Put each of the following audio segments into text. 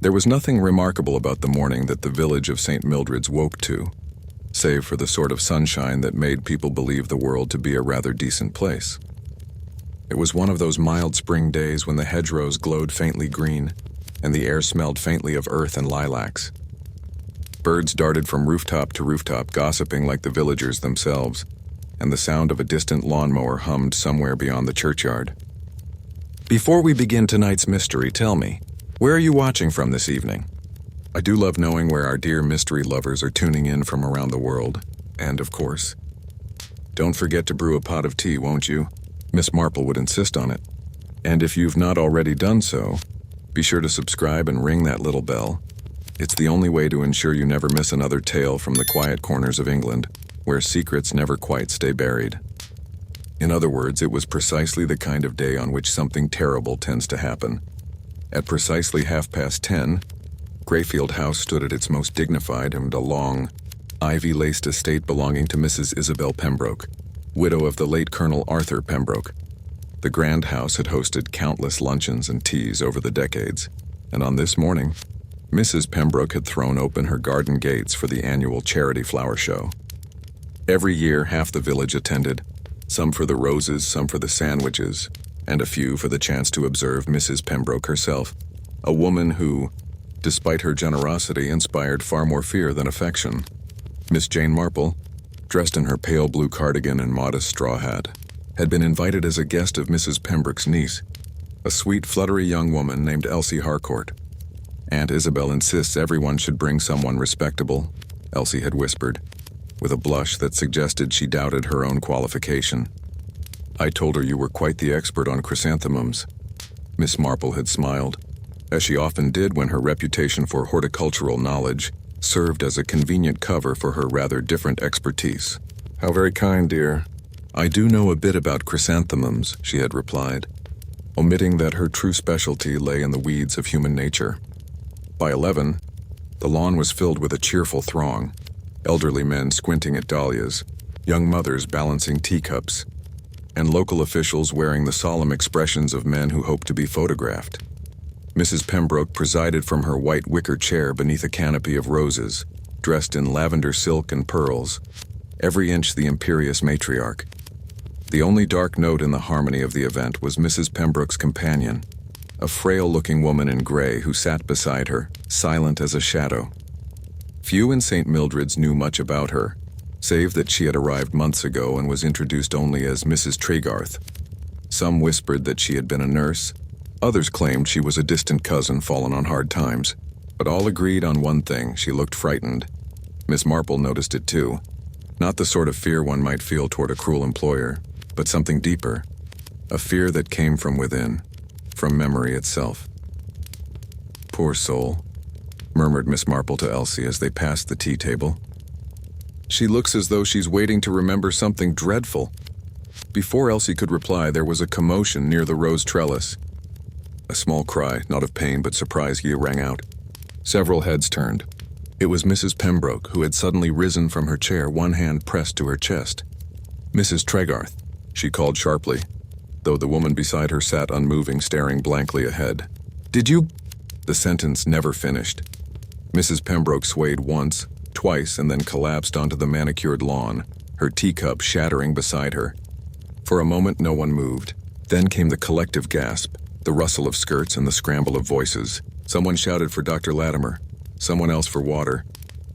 There was nothing remarkable about the morning that the village of St. Mildred's woke to, save for the sort of sunshine that made people believe the world to be a rather decent place. It was one of those mild spring days when the hedgerows glowed faintly green, and the air smelled faintly of earth and lilacs. Birds darted from rooftop to rooftop, gossiping like the villagers themselves, and the sound of a distant lawnmower hummed somewhere beyond the churchyard. Before we begin tonight's mystery, tell me, where are you watching from this evening? I do love knowing where our dear mystery lovers are tuning in from around the world, and of course, don't forget to brew a pot of tea, won't you? Miss Marple would insist on it. And if you've not already done so, be sure to subscribe and ring that little bell. It's the only way to ensure you never miss another tale from the quiet corners of England, where secrets never quite stay buried. In other words, it was precisely the kind of day on which something terrible tends to happen. At precisely 10:30, Greyfield House stood at its most dignified and a long, ivy-laced estate belonging to Mrs. Isabel Pembroke, widow of the late Colonel Arthur Pembroke. The grand house had hosted countless luncheons and teas over the decades, and on this morning, Mrs. Pembroke had thrown open her garden gates for the annual charity flower show. Every year, half the village attended, some for the roses, some for the sandwiches, and a few for the chance to observe Mrs. Pembroke herself, a woman who, despite her generosity, inspired far more fear than affection. Miss Jane Marple, dressed in her pale blue cardigan and modest straw hat, had been invited as a guest of Mrs. Pembroke's niece, a sweet, fluttery young woman named Elsie Harcourt. Aunt Isabel insists everyone should bring someone respectable, Elsie had whispered, with a blush that suggested she doubted her own qualification. I told her you were quite the expert on chrysanthemums. Miss Marple had smiled, as she often did when her reputation for horticultural knowledge served as a convenient cover for her rather different expertise. How very kind, dear. I do know a bit about chrysanthemums, she had replied, omitting that her true specialty lay in the weeds of human nature. By 11, the lawn was filled with a cheerful throng, elderly men squinting at dahlias, young mothers balancing teacups, and local officials wearing the solemn expressions of men who hope to be photographed. Mrs. Pembroke presided from her white wicker chair beneath a canopy of roses, dressed in lavender silk and pearls, every inch the imperious matriarch. The only dark note in the harmony of the event was Mrs. Pembroke's companion, a frail-looking woman in gray who sat beside her, silent as a shadow. Few in St. Mildred's knew much about her, save that she had arrived months ago and was introduced only as Mrs. Tregarth. Some whispered that she had been a nurse, others claimed she was a distant cousin fallen on hard times, but all agreed on one thing: she looked frightened. Miss Marple noticed it too. Not the sort of fear one might feel toward a cruel employer, but something deeper, a fear that came from within, from memory itself. Poor soul, murmured Miss Marple to Elsie as they passed the tea table. She looks as though she's waiting to remember something dreadful. Before Elsie could reply, there was a commotion near the rose trellis. A small cry, not of pain but surprise, rang out. Several heads turned. It was Mrs. Pembroke, who had suddenly risen from her chair, one hand pressed to her chest. Mrs. Tregarth, she called sharply, though the woman beside her sat unmoving, staring blankly ahead. Did you? The sentence never finished. Mrs. Pembroke swayed once, twice, and then collapsed onto the manicured lawn, her teacup shattering beside her. For a moment no one moved. Then came the collective gasp, the rustle of skirts and the scramble of voices. Someone shouted for Dr. Latimer, someone else for water.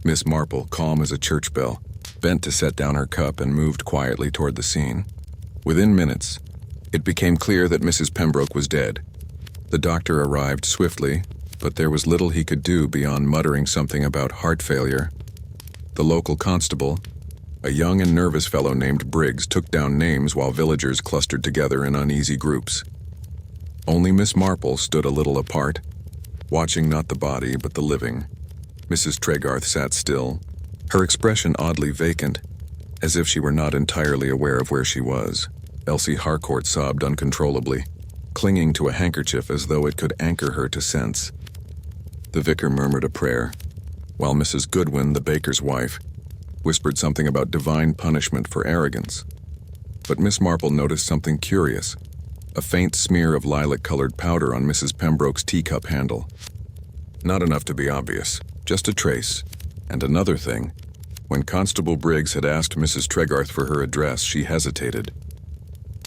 Miss Marple, calm as a church bell, bent to set down her cup and moved quietly toward the scene. Within minutes, it became clear that Mrs. Pembroke was dead. The doctor arrived swiftly, but there was little he could do beyond muttering something about heart failure. The local constable, a young and nervous fellow named Briggs, took down names while villagers clustered together in uneasy groups. Only Miss Marple stood a little apart, watching not the body but the living. Mrs. Tregarth sat still, her expression oddly vacant, as if she were not entirely aware of where she was. Elsie Harcourt sobbed uncontrollably, clinging to a handkerchief as though it could anchor her to sense. The vicar murmured a prayer, while Mrs. Goodwin, the baker's wife, whispered something about divine punishment for arrogance. But Miss Marple noticed something curious, a faint smear of lilac-colored powder on Mrs. Pembroke's teacup handle. Not enough to be obvious, just a trace. And another thing, when Constable Briggs had asked Mrs. Tregarth for her address, she hesitated.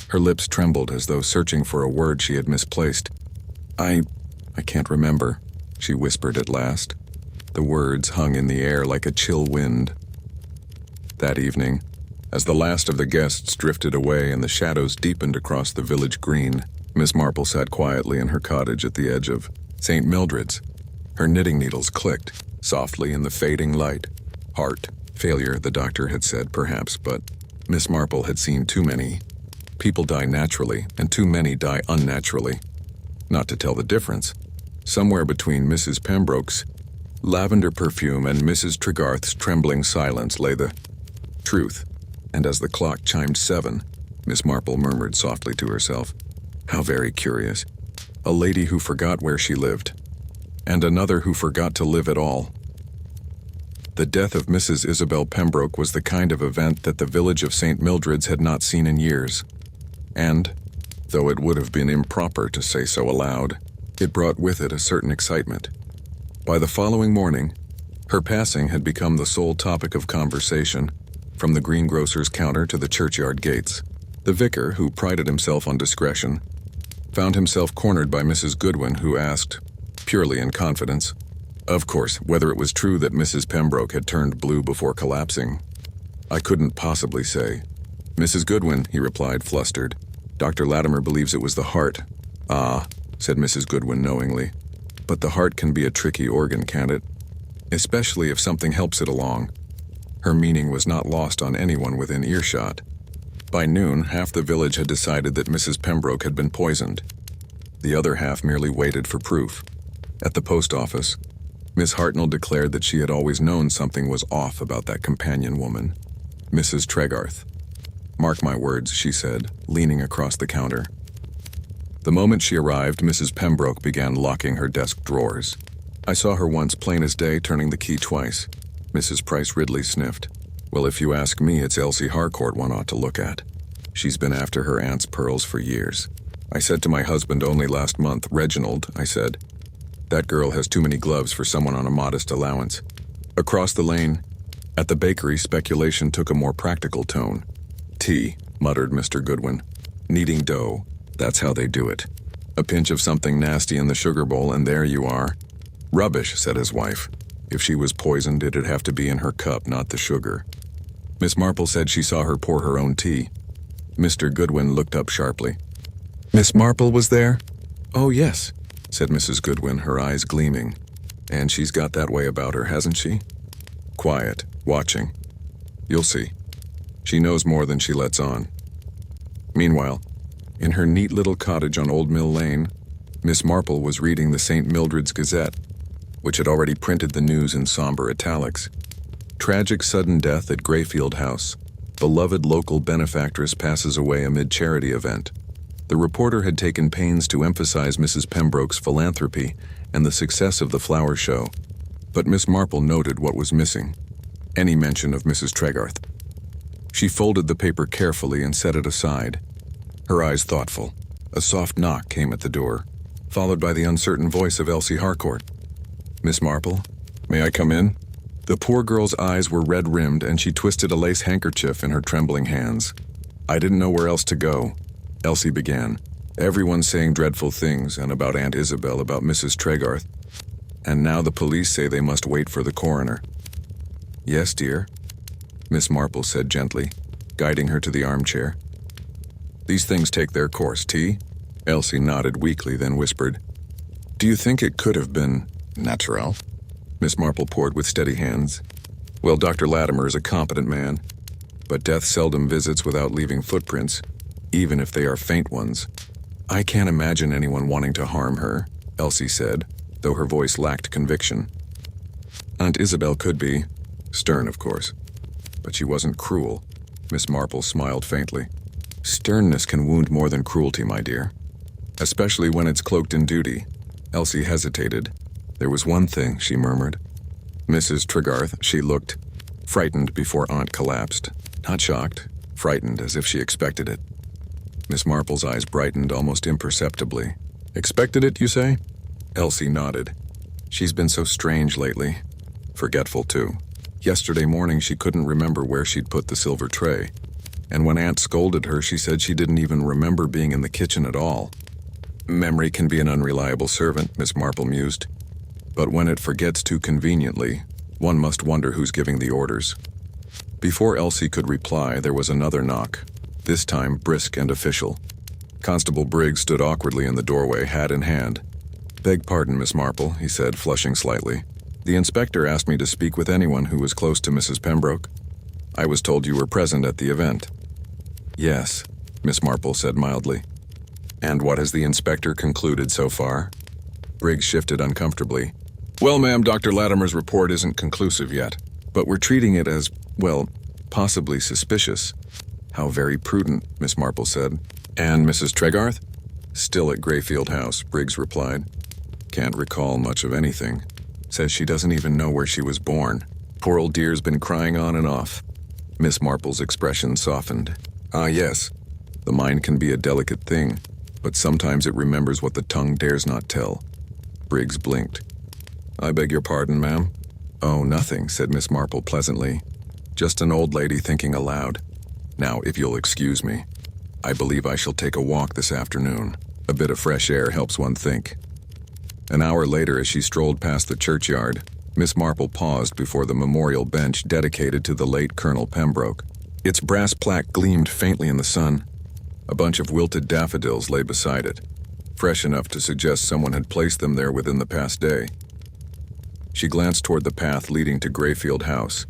Her lips trembled as though searching for a word she had misplaced. I can't remember, she whispered at last. The words hung in the air like a chill wind. That evening, as the last of the guests drifted away and the shadows deepened across the village green, Miss Marple sat quietly in her cottage at the edge of St. Mildred's. Her knitting needles clicked, softly in the fading light. Heart failure, the doctor had said, perhaps, but Miss Marple had seen too many. People die naturally, and too many die unnaturally. Not to tell the difference. Somewhere between Mrs. Pembroke's lavender perfume and Mrs. Tregarth's trembling silence lay the truth. And as the clock chimed 7, Miss Marple murmured softly to herself, "How very curious. A lady who forgot where she lived, and another who forgot to live at all." The death of Mrs. Isabel Pembroke was the kind of event that the village of St. Mildred's had not seen in years. And, though it would have been improper to say so aloud, it brought with it a certain excitement. By the following morning, her passing had become the sole topic of conversation, from the greengrocer's counter to the churchyard gates. The vicar, who prided himself on discretion, found himself cornered by Mrs. Goodwin, who asked, purely in confidence, of course, whether it was true that Mrs. Pembroke had turned blue before collapsing. I couldn't possibly say. "Mrs. Goodwin," he replied, flustered. "Dr. Latimer believes it was the heart." "Ah," said Mrs. Goodwin knowingly. "But the heart can be a tricky organ, can't it? Especially if something helps it along." Her meaning was not lost on anyone within earshot. By noon, half the village had decided that Mrs. Pembroke had been poisoned. The other half merely waited for proof. At the post office, Miss Hartnell declared that she had always known something was off about that companion woman, Mrs. Tregarth. "Mark my words," she said, leaning across the counter. The moment she arrived, Mrs. Pembroke began locking her desk drawers. "I saw her once, plain as day, turning the key twice." Mrs. Price Ridley sniffed. "Well, if you ask me, it's Elsie Harcourt one ought to look at. She's been after her aunt's pearls for years. I said to my husband only last month, 'Reginald,' I said, 'that girl has too many gloves for someone on a modest allowance.'" Across the lane, at the bakery, speculation took a more practical tone. "Tea," muttered Mr. Goodwin. "Kneading dough. That's how they do it. A pinch of something nasty in the sugar bowl, and there you are." "Rubbish," said his wife. "If she was poisoned, it'd have to be in her cup, not the sugar." Miss Marple said she saw her pour her own tea. Mr. Goodwin looked up sharply. "Miss Marple was there?" "Oh, yes," said Mrs. Goodwin, her eyes gleaming. "And she's got that way about her, hasn't she? Quiet, watching. You'll see. She knows more than she lets on." Meanwhile, in her neat little cottage on Old Mill Lane, Miss Marple was reading the St. Mildred's Gazette, which had already printed the news in somber italics. "Tragic sudden death at Grayfield House. Beloved local benefactress passes away amid charity event." The reporter had taken pains to emphasize Mrs. Pembroke's philanthropy and the success of the flower show, but Miss Marple noted what was missing: any mention of Mrs. Tregarth. She folded the paper carefully and set it aside, her eyes thoughtful. A soft knock came at the door, followed by the uncertain voice of Elsie Harcourt. "Miss Marple, may I come in?" The poor girl's eyes were red-rimmed, and she twisted a lace handkerchief in her trembling hands. "I didn't know where else to go," Elsie began. "Everyone's saying dreadful things, and about Aunt Isabel, about Mrs. Tregarth. And now the police say they must wait for the coroner." "Yes, dear," Miss Marple said gently, guiding her to the armchair. "These things take their course. Tea?" Elsie nodded weakly, then whispered, "Do you think it could have been natural?" Miss Marple poured with steady hands. "Well, Dr. Latimer is a competent man, but death seldom visits without leaving footprints, even if they are faint ones. I can't imagine anyone wanting to harm her," Elsie said, though her voice lacked conviction. "Aunt Isabel could be stern, of course, but she wasn't cruel." Miss Marple smiled faintly. "Sternness can wound more than cruelty, my dear, especially when it's cloaked in duty." Elsie hesitated. "There was one thing," she murmured. "Mrs. Tregarth," she looked frightened before Aunt collapsed. Not shocked, frightened, as if she expected it. Miss Marple's eyes brightened almost imperceptibly. "Expected it, you say?" Elsie nodded. She's been so strange lately. Forgetful, too. Yesterday morning she couldn't remember where she'd put the silver tray. And when Aunt scolded her, she said she didn't even remember being in the kitchen at all. Memory can be an unreliable servant, Miss Marple mused. But when it forgets too conveniently, one must wonder who's giving the orders. Before Elsie could reply, there was another knock, this time brisk and official. Constable Briggs stood awkwardly in the doorway, hat in hand. "Beg pardon, Miss Marple," he said, flushing slightly. "The inspector asked me to speak with anyone who was close to Mrs. Pembroke. I was told you were present at the event." "Yes," Miss Marple said mildly. "And what has the inspector concluded so far?" Briggs shifted uncomfortably. "Well, ma'am, Dr. Latimer's report isn't conclusive yet, but we're treating it as, well, possibly suspicious." "How very prudent," Miss Marple said. "And Mrs. Tregarth?" "Still at Grayfield House," Briggs replied. "Can't recall much of anything. Says she doesn't even know where she was born. Poor old dear's been crying on and off." Miss Marple's expression softened. "Ah, yes. The mind can be a delicate thing, but sometimes it remembers what the tongue dares not tell." Briggs blinked. "I beg your pardon, ma'am?" "Oh, nothing," said Miss Marple pleasantly. "Just an old lady thinking aloud. Now, if you'll excuse me, I believe I shall take a walk this afternoon. A bit of fresh air helps one think." An hour later, as she strolled past the churchyard, Miss Marple paused before the memorial bench dedicated to the late Colonel Pembroke. Its brass plaque gleamed faintly in the sun. A bunch of wilted daffodils lay beside it, fresh enough to suggest someone had placed them there within the past day. She glanced toward the path leading to Grayfield House,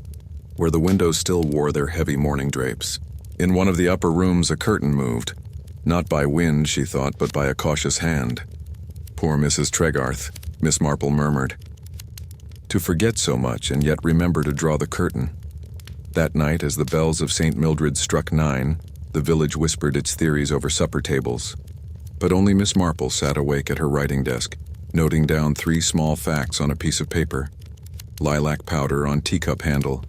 where the windows still wore their heavy mourning drapes. In one of the upper rooms, a curtain moved. Not by wind, she thought, but by a cautious hand. "Poor Mrs. Tregarth," Miss Marple murmured. To forget so much and yet remember to draw the curtain. That night, as the bells of St. Mildred struck 9, the village whispered its theories over supper tables. But only Miss Marple sat awake at her writing desk, noting down 3 small facts on a piece of paper. Lilac powder on teacup handle.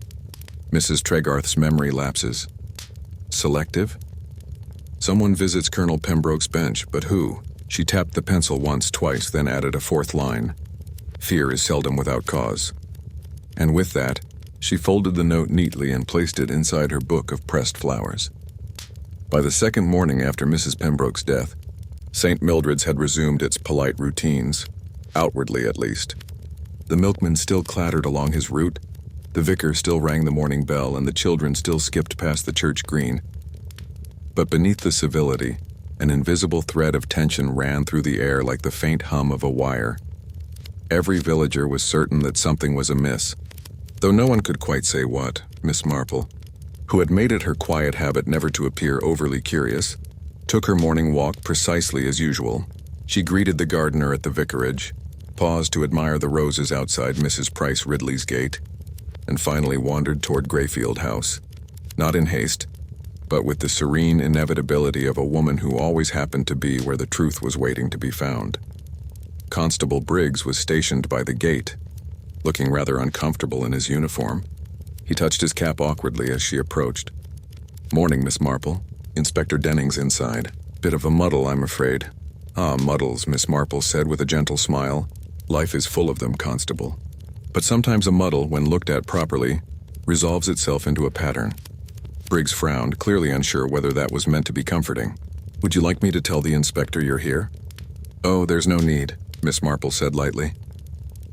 Mrs. Tregarth's memory lapses. Selective? Someone visits Colonel Pembroke's bench, but who? She tapped the pencil once, twice, then added a 4th line. Fear is seldom without cause. And with that, she folded the note neatly and placed it inside her book of pressed flowers. By the second morning after Mrs. Pembroke's death, St. Mildred's had resumed its polite routines, outwardly at least. The milkman still clattered along his route, the vicar still rang the morning bell, and the children still skipped past the church green. But beneath the civility, an invisible thread of tension ran through the air like the faint hum of a wire. Every villager was certain that something was amiss, though no one could quite say what. Miss Marple, who had made it her quiet habit never to appear overly curious, took her morning walk precisely as usual. She greeted the gardener at the vicarage, paused to admire the roses outside Mrs. Price Ridley's gate, and finally wandered toward Grayfield House, not in haste, but with the serene inevitability of a woman who always happened to be where the truth was waiting to be found. Constable Briggs was stationed by the gate, looking rather uncomfortable in his uniform. He touched his cap awkwardly as she approached. "Morning, Miss Marple. Inspector Denning's inside. Bit of a muddle, I'm afraid." "Ah, muddles," Miss Marple said with a gentle smile. "Life is full of them, Constable. But sometimes a muddle, when looked at properly, resolves itself into a pattern." Briggs frowned, clearly unsure whether that was meant to be comforting. "Would you like me to tell the inspector you're here?" "Oh, there's no need," Miss Marple said lightly.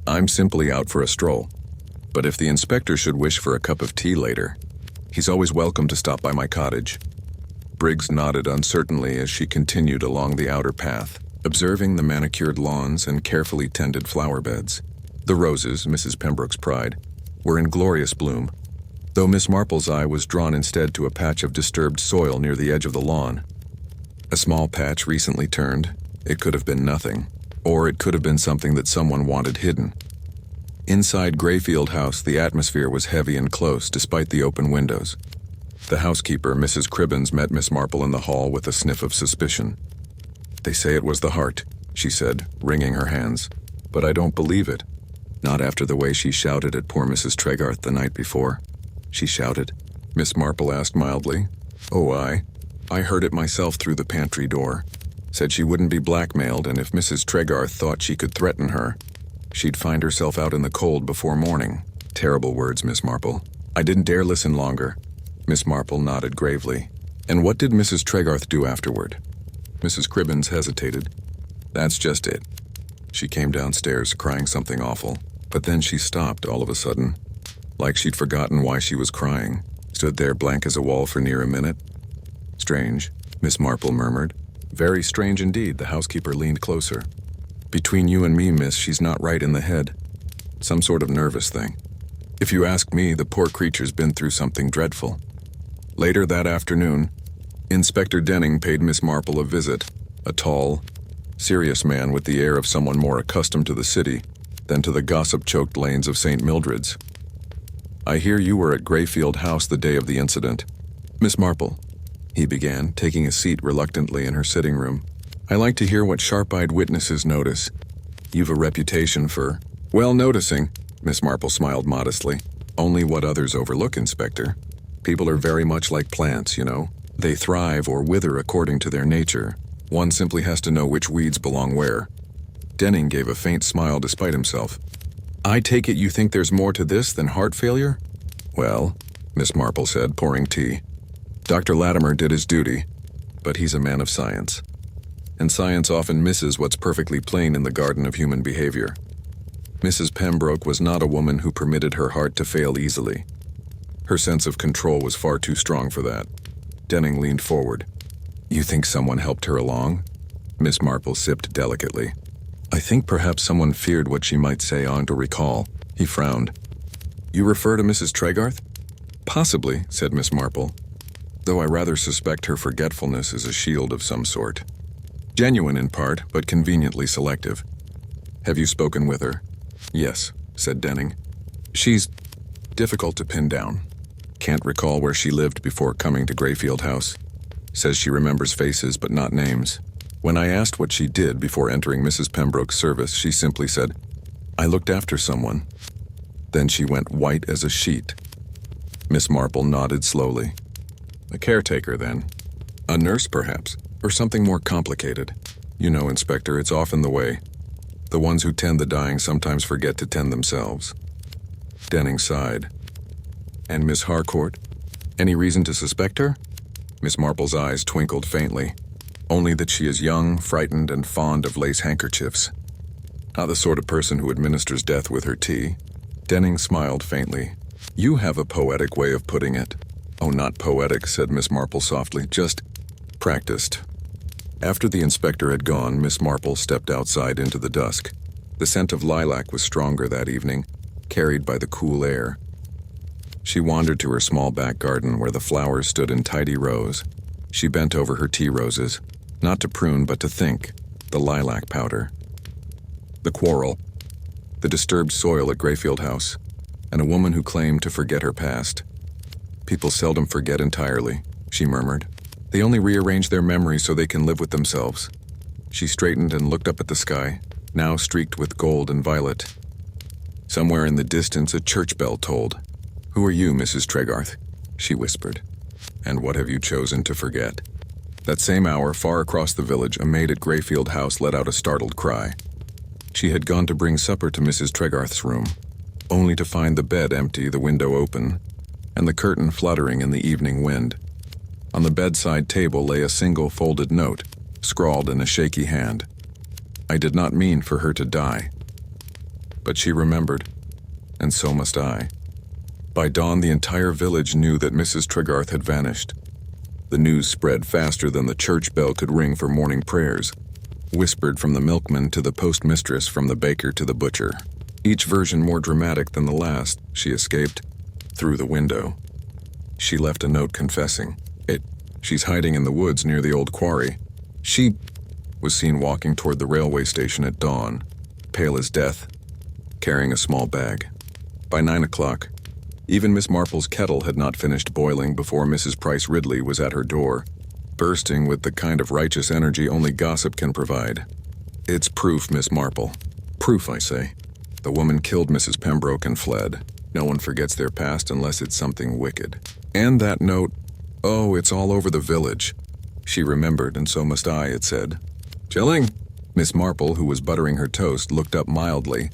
"I'm simply out for a stroll. But if the inspector should wish for a cup of tea later, he's always welcome to stop by my cottage." Briggs nodded uncertainly as she continued along the outer path, observing the manicured lawns and carefully tended flower beds. The roses, Mrs. Pembroke's pride, were in glorious bloom, though Miss Marple's eye was drawn instead to a patch of disturbed soil near the edge of the lawn. A small patch recently turned. It could have been nothing, or it could have been something that someone wanted hidden. Inside Grayfield House, the atmosphere was heavy and close despite the open windows. The housekeeper, Mrs. Cribbins, met Miss Marple in the hall with a sniff of suspicion. "They say it was the heart," she said, wringing her hands. "But I don't believe it. Not after the way she shouted at poor Mrs. Tregarth the night before." "She shouted?" Miss Marple asked mildly. "Oh, I heard it myself through the pantry door. Said she wouldn't be blackmailed, and if Mrs. Tregarth thought she could threaten her, She'd find herself out in the cold before morning. Terrible words, Miss Marple. I didn't dare listen longer. Miss Marple nodded gravely. And what did Mrs. Tregarth do afterward? Mrs. Cribbins hesitated. That's just it. She came downstairs crying something awful, but then she stopped all of a sudden, like she'd forgotten why she was crying. Stood there blank as a wall for near a minute. Strange, Miss Marple murmured. Very strange indeed. The housekeeper leaned closer. Between you and me, miss, she's not right in the head. Some sort of nervous thing. If you ask me, the poor creature's been through something dreadful. Later that afternoon, Inspector Denning paid Miss Marple a visit, a tall, serious man with the air of someone more accustomed to the city than to the gossip-choked lanes of St. Mildred's. I hear you were at Greyfield House the day of the incident. Miss Marple, he began, taking a seat reluctantly in her sitting room. I like to hear what sharp-eyed witnesses notice. You've a reputation for, well, noticing. Miss Marple smiled modestly. Only what others overlook, Inspector. People are very much like plants, you know. They thrive or wither according to their nature. One simply has to know which weeds belong where. Denning gave a faint smile despite himself. I take it you think there's more to this than heart failure? Well, Miss Marple said, pouring tea. Dr. Latimer did his duty, but he's a man of science. And science often misses what's perfectly plain in the garden of human behavior. Mrs. Pembroke was not a woman who permitted her heart to fail easily. Her sense of control was far too strong for that. Denning leaned forward. You think someone helped her along? Miss Marple sipped delicately. I think perhaps someone feared what she might say on to recall. He frowned. You refer to Mrs. Tregarth? Possibly, said Miss Marple, though I rather suspect her forgetfulness is a shield of some sort. Genuine in part, but conveniently selective. Have you spoken with her? Yes, said Denning. She's difficult to pin down. Can't recall where she lived before coming to Greyfield House. Says she remembers faces but not names. When I asked what she did before entering Mrs. Pembroke's service, she simply said, I looked after someone. Then she went white as a sheet. Miss Marple nodded slowly. A caretaker, then. A nurse, perhaps, or something more complicated. You know, Inspector, it's often the way. The ones who tend the dying sometimes forget to tend themselves. Denning sighed. And Miss Harcourt? Any reason to suspect her? Miss Marple's eyes twinkled faintly. Only that she is young, frightened, and fond of lace handkerchiefs. Not the sort of person who administers death with her tea. Denning smiled faintly. You have a poetic way of putting it. Oh, not poetic, said Miss Marple softly, just practiced. After the inspector had gone, Miss Marple stepped outside into the dusk. The scent of lilac was stronger that evening, carried by the cool air. She wandered to her small back garden where the flowers stood in tidy rows. She bent over her tea roses, not to prune but to think, the lilac powder. The quarrel, the disturbed soil at Greyfield House, and a woman who claimed to forget her past. People seldom forget entirely, she murmured. They only rearrange their memories so they can live with themselves. She straightened and looked up at the sky, now streaked with gold and violet. Somewhere in the distance a church bell tolled. Who are you, Mrs. Tregarth? She whispered. And what have you chosen to forget? That same hour, far across the village, a maid at Greyfield House let out a startled cry. She had gone to bring supper to Mrs. Tregarth's room, only to find the bed empty, the window open, and the curtain fluttering in the evening wind. On the bedside table lay a single folded note, scrawled in a shaky hand. I did not mean for her to die. But she remembered, and so must I. By dawn, the entire village knew that Mrs. Tregarth had vanished. The news spread faster than the church bell could ring for morning prayers, whispered from the milkman to the postmistress, from the baker to the butcher. Each version more dramatic than the last. She escaped through the window. She left a note confessing. She's hiding in the woods near the old quarry. She was seen walking toward the railway station at dawn, pale as death, carrying a small bag. By 9 o'clock, even Miss Marple's kettle had not finished boiling before Mrs. Price Ridley was at her door, bursting with the kind of righteous energy only gossip can provide. It's proof, Miss Marple. Proof, I say. The woman killed Mrs. Pembroke and fled. No one forgets their past unless it's something wicked. And that note, oh, it's all over the village. She remembered, and so must I, it said. Chilling? Miss Marple, who was buttering her toast, looked up mildly.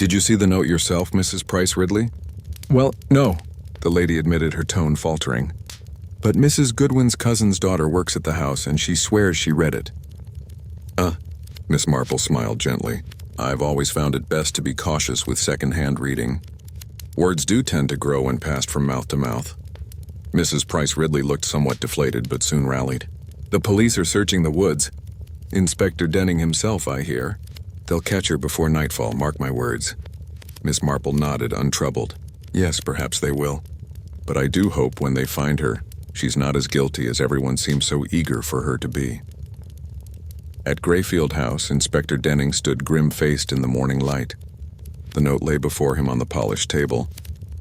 Did you see the note yourself, Mrs. Price Ridley? Well, no, the lady admitted, her tone faltering. But Mrs. Goodwin's cousin's daughter works at the house, and she swears she read it. Miss Marple smiled gently. I've always found it best to be cautious with second-hand reading. Words do tend to grow when passed from mouth to mouth. Mrs. Price Ridley looked somewhat deflated, but soon rallied. The police are searching the woods. Inspector Denning himself, I hear. They'll catch her before nightfall, mark my words. Miss Marple nodded, untroubled. Yes, perhaps they will. But I do hope when they find her, she's not as guilty as everyone seems so eager for her to be. At Grayfield House, Inspector Denning stood grim-faced in the morning light. The note lay before him on the polished table,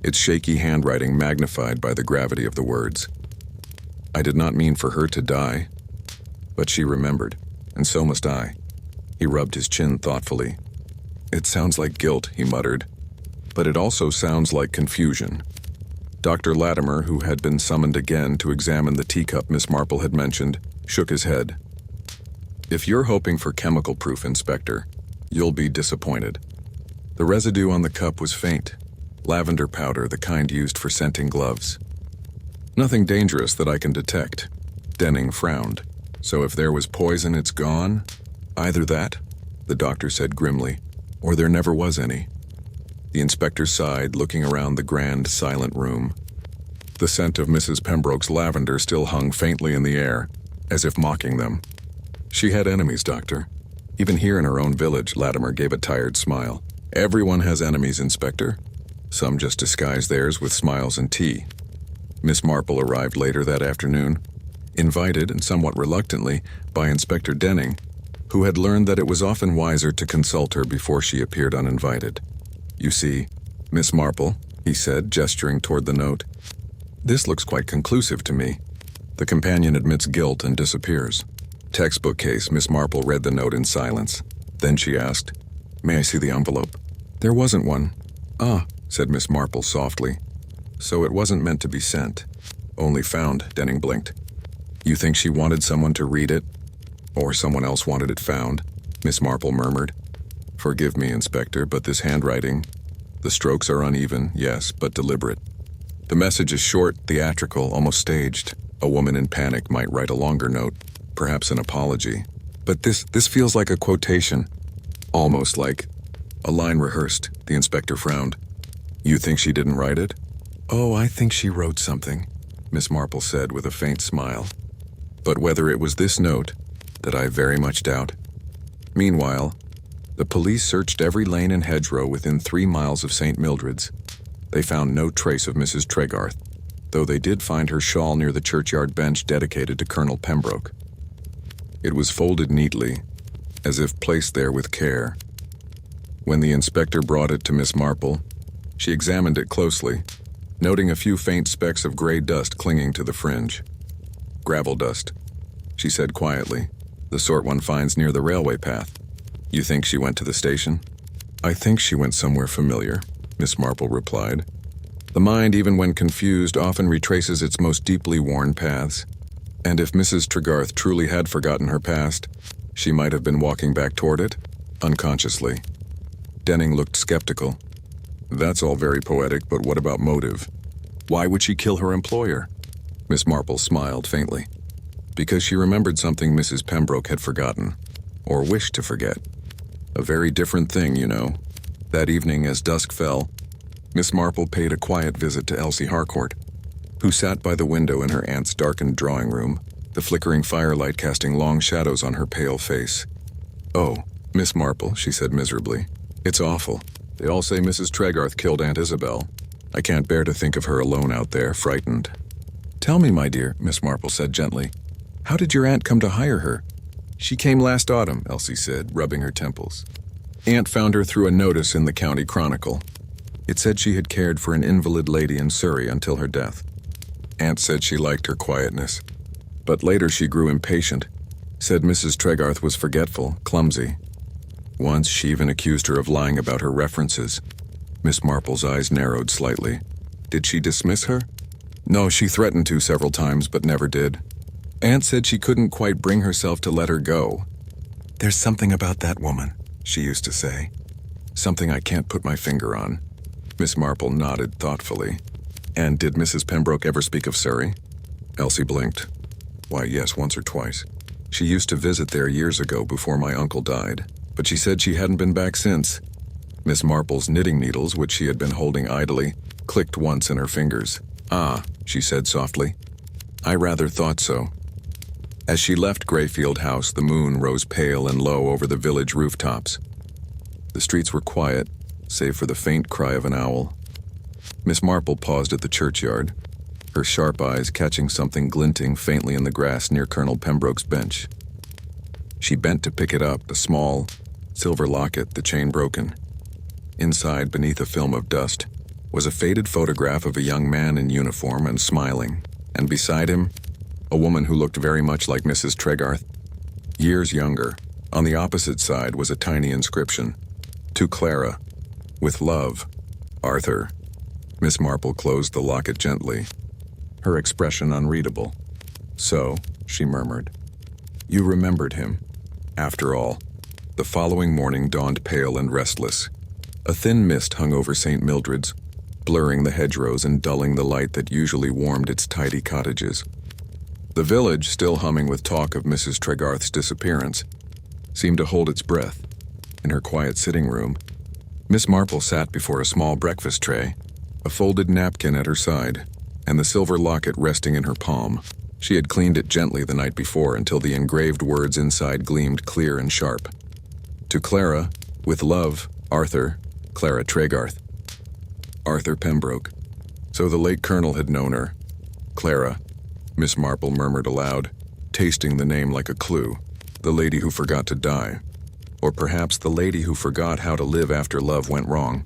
its shaky handwriting magnified by the gravity of the words. I did not mean for her to die, but she remembered, and so must I. He rubbed his chin thoughtfully. It sounds like guilt, he muttered, but it also sounds like confusion. Dr. Latimer, who had been summoned again to examine the teacup Miss Marple had mentioned, shook his head. If you're hoping for chemical proof, Inspector, you'll be disappointed. The residue on the cup was faint, lavender powder, the kind used for scenting gloves. Nothing dangerous that I can detect. Denning frowned. So if there was poison, it's gone? Either that, the doctor said grimly, or there never was any. The inspector sighed, looking around the grand, silent room. The scent of Mrs. Pembroke's lavender still hung faintly in the air, as if mocking them. She had enemies, Doctor. Even here in her own village, Latimer gave a tired smile. Everyone has enemies, Inspector. Some just disguise theirs with smiles and tea. Miss Marple arrived later that afternoon, invited, and somewhat reluctantly, by Inspector Denning, who had learned that it was often wiser to consult her before she appeared uninvited. You see, Miss Marple, he said, gesturing toward the note, this looks quite conclusive to me. The companion admits guilt and disappears. Textbook case, Miss Marple read the note in silence. Then she asked, May I see the envelope? There wasn't one. Ah, said Miss Marple softly. So it wasn't meant to be sent. Only found, Denning blinked. You think she wanted someone to read it? Or someone else wanted it found? Miss Marple murmured. Forgive me, Inspector, but this handwriting... The strokes are uneven, yes, but deliberate. The message is short, theatrical, almost staged. A woman in panic might write a longer note, perhaps an apology. But this feels like a quotation. Almost like a line rehearsed, the inspector frowned. You think she didn't write it? Oh, I think she wrote something, Miss Marple said with a faint smile. But whether it was this note, that I very much doubt. Meanwhile, the police searched every lane and hedgerow within 3 miles of St. Mildred's. They found no trace of Mrs. Tregarth, though they did find her shawl near the churchyard bench dedicated to Colonel Pembroke. It was folded neatly, as if placed there with care. When the inspector brought it to Miss Marple, she examined it closely, noting a few faint specks of gray dust clinging to the fringe. Gravel dust, she said quietly, the sort one finds near the railway path. You think she went to the station? I think she went somewhere familiar, Miss Marple replied. The mind, even when confused, often retraces its most deeply worn paths. And if Mrs. Tregarth truly had forgotten her past, she might have been walking back toward it, unconsciously. Denning looked skeptical. That's all very poetic, but what about motive? Why would she kill her employer? Miss Marple smiled faintly. Because she remembered something Mrs. Pembroke had forgotten, or wished to forget. A very different thing, you know. That evening, as dusk fell, Miss Marple paid a quiet visit to Elsie Harcourt, who sat by the window in her aunt's darkened drawing room, the flickering firelight casting long shadows on her pale face. Oh, Miss Marple, she said miserably. It's awful. They all say Mrs. Tregarth killed Aunt Isabel. I can't bear to think of her alone out there, frightened. Tell me, my dear, Miss Marple said gently. How did your aunt come to hire her? She came last autumn, Elsie said, rubbing her temples. Aunt found her through a notice in the County Chronicle. It said she had cared for an invalid lady in Surrey until her death. Aunt said she liked her quietness. But later she grew impatient, said Mrs. Tregarth was forgetful, clumsy. Once she even accused her of lying about her references. Miss Marple's eyes narrowed slightly. Did she dismiss her? No, she threatened to several times, but never did. Aunt said she couldn't quite bring herself to let her go. There's something about that woman, she used to say. Something I can't put my finger on. Miss Marple nodded thoughtfully. And did Mrs. Pembroke ever speak of Surrey? Elsie blinked. Why, yes, once or twice. She used to visit there years ago before my uncle died, but she said she hadn't been back since. Miss Marple's knitting needles, which she had been holding idly, clicked once in her fingers. Ah, she said softly. I rather thought so. As she left Greyfield House, the moon rose pale and low over the village rooftops. The streets were quiet, save for the faint cry of an owl. Miss Marple paused at the churchyard, her sharp eyes catching something glinting faintly in the grass near Colonel Pembroke's bench. She bent to pick it up, a small, silver locket, the chain broken. Inside, beneath a film of dust, was a faded photograph of a young man in uniform and smiling, and beside him, a woman who looked very much like Mrs. Tregarth, years younger. On the opposite side was a tiny inscription, "To Clara, with love, Arthur." Miss Marple closed the locket gently, her expression unreadable. So, she murmured, you remembered him. After all, the following morning dawned pale and restless. A thin mist hung over St. Mildred's, blurring the hedgerows and dulling the light that usually warmed its tidy cottages. The village, still humming with talk of Mrs. Tregarth's disappearance, seemed to hold its breath. In her quiet sitting room, Miss Marple sat before a small breakfast tray, a folded napkin at her side, and the silver locket resting in her palm. She had cleaned it gently the night before until the engraved words inside gleamed clear and sharp. To Clara, with love, Arthur, Clara Tregarth. Arthur Pembroke. So the late colonel had known her. Clara, Miss Marple murmured aloud, tasting the name like a clue. The lady who forgot to die. Or perhaps the lady who forgot how to live after love went wrong.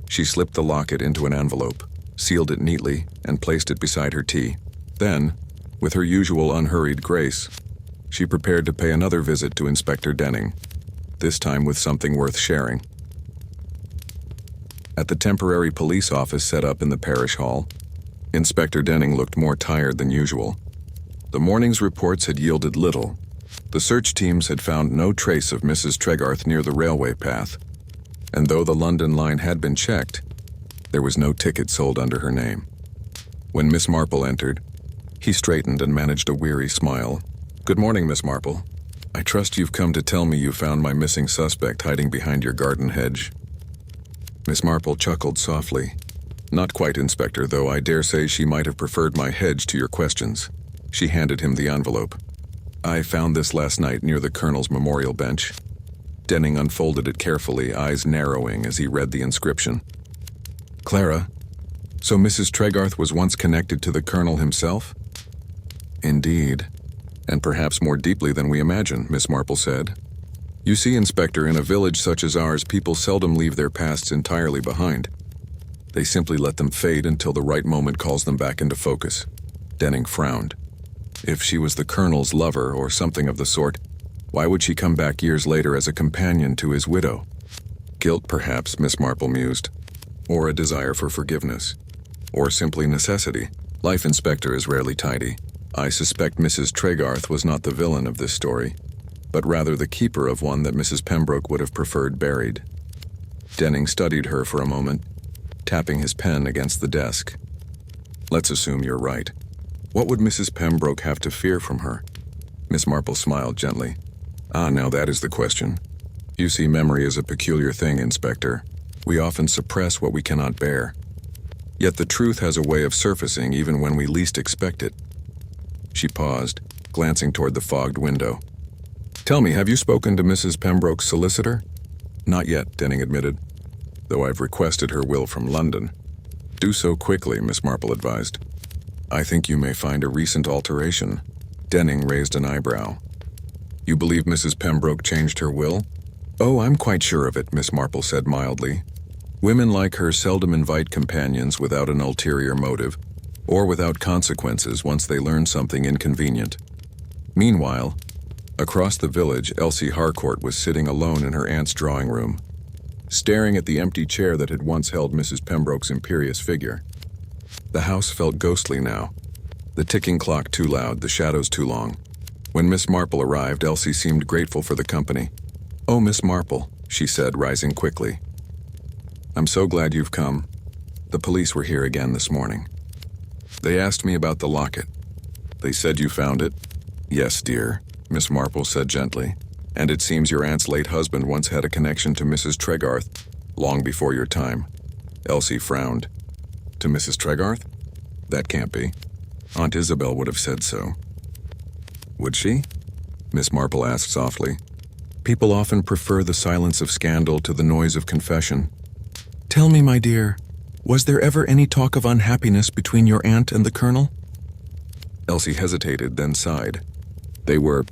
She slipped the locket into an envelope, sealed it neatly, and placed it beside her tea. Then, with her usual unhurried grace, she prepared to pay another visit to Inspector Denning, this time with something worth sharing. At the temporary police office set up in the parish hall, Inspector Denning looked more tired than usual. The morning's reports had yielded little. The search teams had found no trace of Mrs. Tregarth near the railway path, and though the London line had been checked, there was no ticket sold under her name. When Miss Marple entered, he straightened and managed a weary smile. Good morning, Miss Marple. I trust you've come to tell me you found my missing suspect hiding behind your garden hedge. Miss Marple chuckled softly. Not quite, Inspector, though I dare say she might have preferred my hedge to your questions. She handed him the envelope. I found this last night near the colonel's memorial bench. Denning unfolded it carefully, eyes narrowing as he read the inscription. Clara, so Mrs. Tregarth was once connected to the colonel himself? Indeed, and perhaps more deeply than we imagine, Miss Marple said. You see, Inspector, in a village such as ours, people seldom leave their pasts entirely behind. They simply let them fade until the right moment calls them back into focus. Denning frowned. If she was the colonel's lover or something of the sort, why would she come back years later as a companion to his widow? Guilt, perhaps, Miss Marple mused. Or a desire for forgiveness. Or simply necessity. Life, Inspector, is rarely tidy. I suspect Mrs. Tregarth was not the villain of this story, but rather the keeper of one that Mrs. Pembroke would have preferred buried. Denning studied her for a moment, tapping his pen against the desk. Let's assume you're right. What would Mrs. Pembroke have to fear from her? Miss Marple smiled gently. Ah, now that is the question. You see, memory is a peculiar thing, Inspector. We often suppress what we cannot bear. Yet the truth has a way of surfacing even when we least expect it. She paused, glancing toward the fogged window. Tell me, have you spoken to Mrs. Pembroke's solicitor? Not yet, Denning admitted, though I've requested her will from London. Do so quickly, Miss Marple advised. I think you may find a recent alteration. Denning raised an eyebrow. You believe Mrs. Pembroke changed her will? Oh, I'm quite sure of it, Miss Marple said mildly. Women like her seldom invite companions without an ulterior motive, or without consequences once they learn something inconvenient. Meanwhile, across the village, Elsie Harcourt was sitting alone in her aunt's drawing room, staring at the empty chair that had once held Mrs. Pembroke's imperious figure. The house felt ghostly now, the ticking clock too loud, the shadows too long. When Miss Marple arrived, Elsie seemed grateful for the company. Oh, Miss Marple, she said, rising quickly. I'm so glad you've come. The police were here again this morning. They asked me about the locket. They said you found it? Yes, dear, Miss Marple said gently. And it seems your aunt's late husband once had a connection to Mrs. Tregarth, long before your time. Elsie frowned. To Mrs. Tregarth? That can't be. Aunt Isabel would have said so. Would she? Miss Marple asked softly. People often prefer the silence of scandal to the noise of confession. Tell me, my dear, was there ever any talk of unhappiness between your aunt and the Colonel? Elsie hesitated, then sighed. They were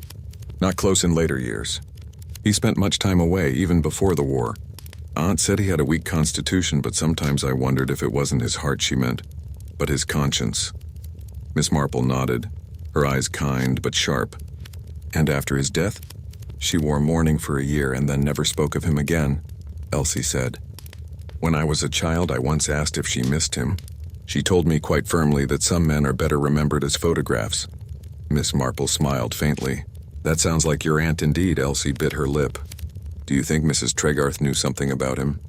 not close in later years. He spent much time away, even before the war. Aunt said he had a weak constitution, but sometimes I wondered if it wasn't his heart she meant, but his conscience. Miss Marple nodded, her eyes kind but sharp. And after his death? She wore mourning for a year and then never spoke of him again, Elsie said. When I was a child, I once asked if she missed him. She told me quite firmly that some men are better remembered as photographs. Miss Marple smiled faintly. That sounds like your aunt indeed, Elsie bit her lip. Do you think Mrs. Tregarth knew something about him?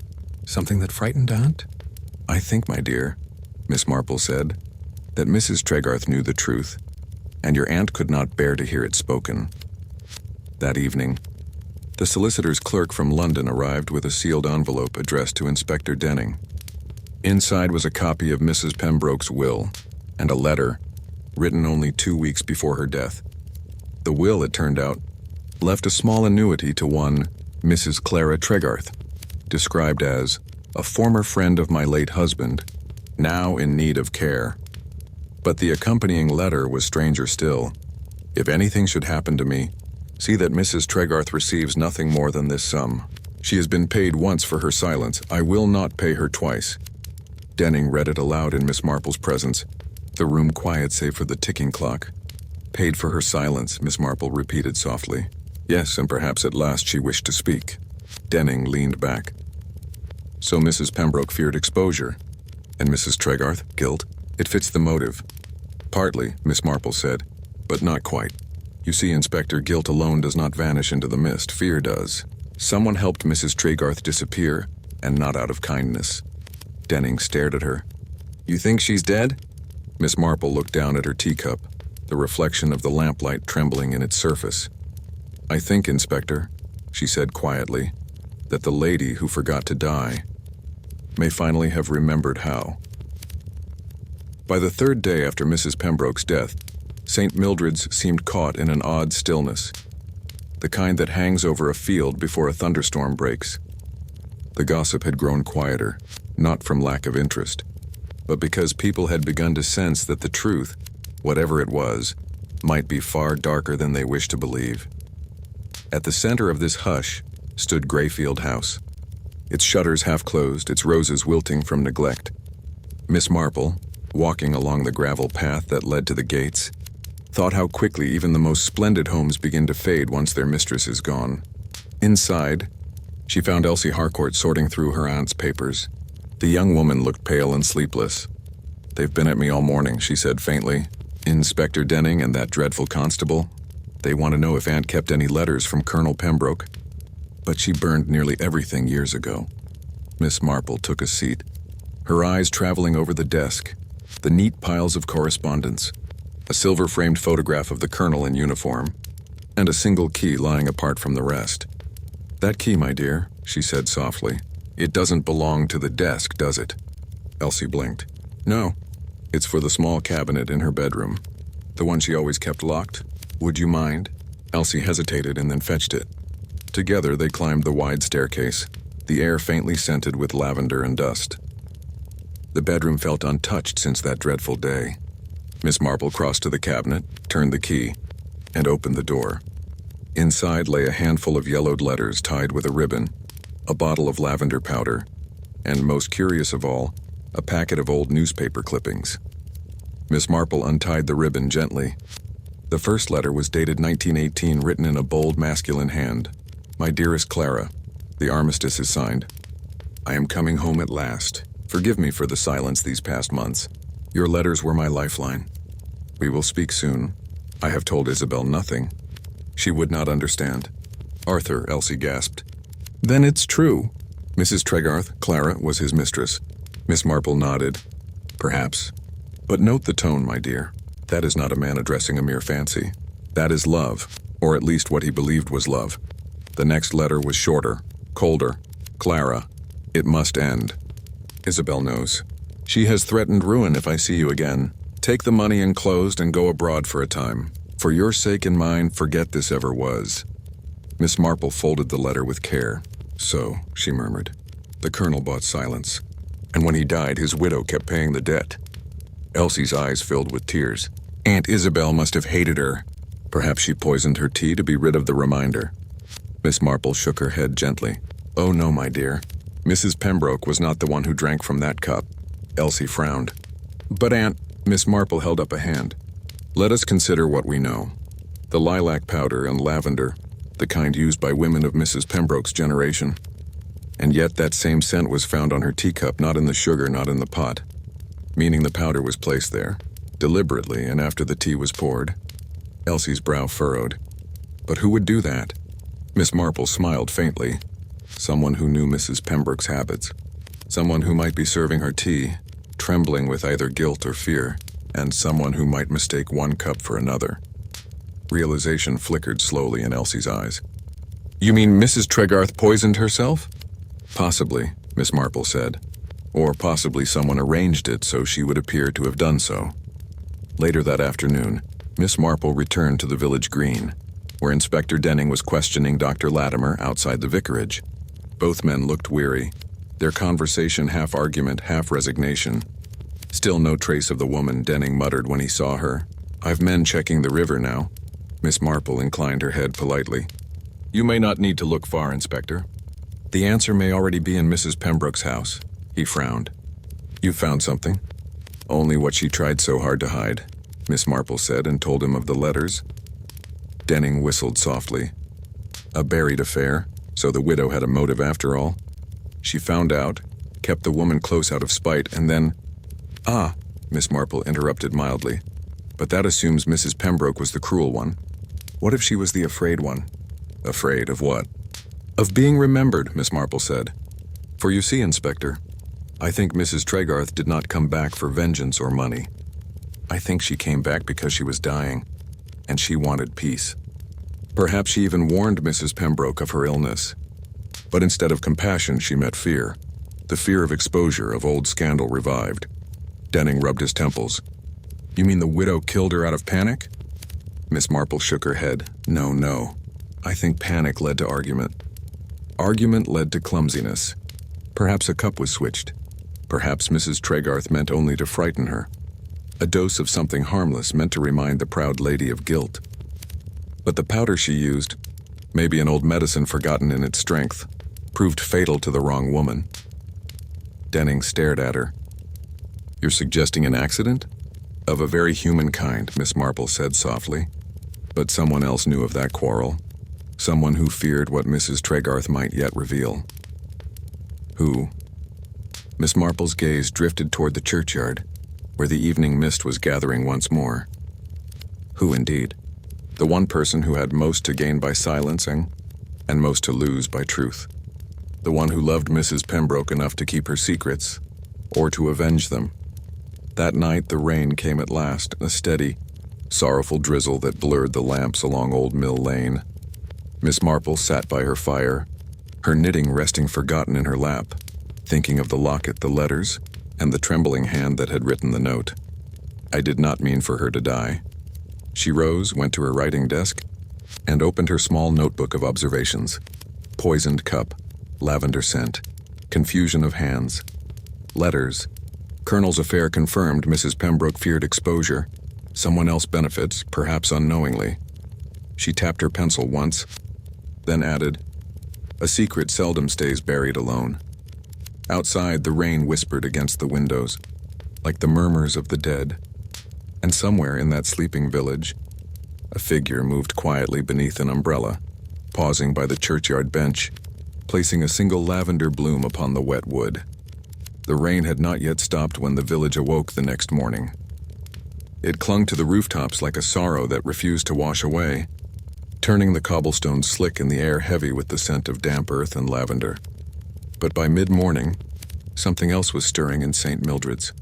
Something that frightened Aunt? I think, my dear, Miss Marple said, that Mrs. Tregarth knew the truth, and your aunt could not bear to hear it spoken. That evening, the solicitor's clerk from London arrived with a sealed envelope addressed to Inspector Denning. Inside was a copy of Mrs. Pembroke's will, and a letter, written only 2 weeks before her death. The will, it turned out, left a small annuity to one Mrs. Clara Tregarth, described as a former friend of my late husband, now in need of care. But the accompanying letter was stranger still. If anything should happen to me, see that Mrs. Tregarth receives nothing more than this sum. She has been paid once for her silence. I will not pay her twice. Denning read it aloud in Miss Marple's presence, the room quiet save for the ticking clock. Paid for her silence, Miss Marple repeated softly. Yes, and perhaps at last she wished to speak. Denning leaned back. So Mrs. Pembroke feared exposure, and Mrs. Tregarth, guilt. It fits the motive. Partly, Miss Marple said, but not quite. You see, Inspector, guilt alone does not vanish into the mist. Fear does. Someone helped Mrs. Tregarth disappear, and not out of kindness. Denning stared at her. You think she's dead? Miss Marple looked down at her teacup, the reflection of the lamplight trembling in its surface. I think, Inspector, she said quietly, that the lady who forgot to die may finally have remembered how. By the third day after Mrs. Pembroke's death, St. Mildred's seemed caught in an odd stillness, the kind that hangs over a field before a thunderstorm breaks. The gossip had grown quieter, not from lack of interest, but because people had begun to sense that the truth, whatever it was, might be far darker than they wished to believe. At the center of this hush stood Greyfield House, its shutters half closed, its roses wilting from neglect. Miss Marple, walking along the gravel path that led to the gates, thought how quickly even the most splendid homes begin to fade once their mistress is gone. Inside, she found Elsie Harcourt sorting through her aunt's papers. The young woman looked pale and sleepless. They've been at me all morning, she said faintly. Inspector Denning and that dreadful constable. They want to know if Aunt kept any letters from Colonel Pembroke. But she burned nearly everything years ago. Miss Marple took a seat, her eyes traveling over the desk, the neat piles of correspondence, a silver-framed photograph of the Colonel in uniform, and a single key lying apart from the rest. That key, my dear, she said softly. It doesn't belong to the desk, does it? Elsie blinked. No, it's for the small cabinet in her bedroom. The one she always kept locked. Would you mind? Elsie hesitated and then fetched it. Together they climbed the wide staircase, the air faintly scented with lavender and dust. The bedroom felt untouched since that dreadful day. Miss Marple crossed to the cabinet, turned the key, and opened the door. Inside lay a handful of yellowed letters tied with a ribbon, a bottle of lavender powder, and, most curious of all, a packet of old newspaper clippings. Miss Marple untied the ribbon gently. The first letter was dated 1918, written in a bold masculine hand. My dearest Clara, the armistice is signed. I am coming home at last. Forgive me for the silence these past months. Your letters were my lifeline. We will speak soon. I have told Isabel nothing. She would not understand. Arthur, Elsie gasped. Then it's true. Mrs. Tregarth, Clara, was his mistress. Miss Marple nodded. Perhaps. But note the tone, my dear. That is not a man addressing a mere fancy. That is love, or at least what he believed was love. The next letter was shorter, colder. Clara, it must end. Isabel knows. She has threatened ruin if I see you again. Take the money enclosed and go abroad for a time. For your sake and mine, forget this ever was. Miss Marple folded the letter with care. So, she murmured. The colonel bought silence. And when he died, his widow kept paying the debt. Elsie's eyes filled with tears. Aunt Isabel must have hated her. Perhaps she poisoned her tea to be rid of the reminder. Miss Marple shook her head gently. Oh no, my dear. Mrs. Pembroke was not the one who drank from that cup. Elsie frowned. But Aunt, Miss Marple held up a hand. Let us consider what we know. The lilac powder and lavender, the kind used by women of Mrs. Pembroke's generation. And yet that same scent was found on her teacup, not in the sugar, not in the pot. Meaning the powder was placed there, deliberately, and after the tea was poured. Elsie's brow furrowed. But who would do that? Miss Marple smiled faintly. Someone who knew Mrs. Pembroke's habits. Someone who might be serving her tea, trembling with either guilt or fear, and someone who might mistake one cup for another. Realization flickered slowly in Elsie's eyes. You mean Mrs. Tregarth poisoned herself? Possibly, Miss Marple said. Or possibly someone arranged it so she would appear to have done so. Later that afternoon, Miss Marple returned to the village green, where Inspector Denning was questioning Dr. Latimer outside the vicarage. Both men looked weary, their conversation half argument, half resignation. Still no trace of the woman, Denning muttered when he saw her. I've men checking the river now. Miss Marple inclined her head politely. You may not need to look far, Inspector. The answer may already be in Mrs. Pembroke's house. He frowned. You found something? Only what she tried so hard to hide, Miss Marple said, and told him of the letters. Denning whistled softly. A buried affair, so the widow had a motive after all. She found out, kept the woman close out of spite, and then... Ah, Miss Marple interrupted mildly. But that assumes Mrs. Pembroke was the cruel one. What if she was the afraid one? Afraid of what? Of being remembered, Miss Marple said. For you see, Inspector, I think Mrs. Tregarth did not come back for vengeance or money. I think she came back because she was dying, and she wanted peace. Perhaps she even warned Mrs. Pembroke of her illness. But instead of compassion, she met fear. The fear of exposure, of old scandal revived. Denning rubbed his temples. You mean the widow killed her out of panic? Miss Marple shook her head. No. I think panic led to argument. Argument led to clumsiness. Perhaps a cup was switched. Perhaps Mrs. Tregarth meant only to frighten her. A dose of something harmless meant to remind the proud lady of guilt. But the powder she used, maybe an old medicine forgotten in its strength, proved fatal to the wrong woman. Denning stared at her. You're suggesting an accident? Of a very human kind, Miss Marple said softly. But someone else knew of that quarrel. Someone who feared what Mrs. Tregarth might yet reveal. Who? Miss Marple's gaze drifted toward the churchyard, where the evening mist was gathering once more. Who indeed? The one person who had most to gain by silencing, and most to lose by truth. The one who loved Mrs. Pembroke enough to keep her secrets, or to avenge them. That night the rain came at last, a steady, sorrowful drizzle that blurred the lamps along Old Mill Lane. Miss Marple sat by her fire, her knitting resting forgotten in her lap, thinking of the locket, the letters, and the trembling hand that had written the note. I did not mean for her to die. She rose, went to her writing desk, and opened her small notebook of observations. Poisoned cup, lavender scent, confusion of hands, letters. Colonel's affair confirmed Mrs. Pembroke feared exposure. Someone else benefits, perhaps unknowingly. She tapped her pencil once, then added, a secret seldom stays buried alone. Outside, the rain whispered against the windows, like the murmurs of the dead. And somewhere in that sleeping village, a figure moved quietly beneath an umbrella, pausing by the churchyard bench, placing a single lavender bloom upon the wet wood. The rain had not yet stopped when the village awoke the next morning. It clung to the rooftops like a sorrow that refused to wash away, turning the cobblestones slick and the air heavy with the scent of damp earth and lavender. But by mid-morning, something else was stirring in St. Mildred's.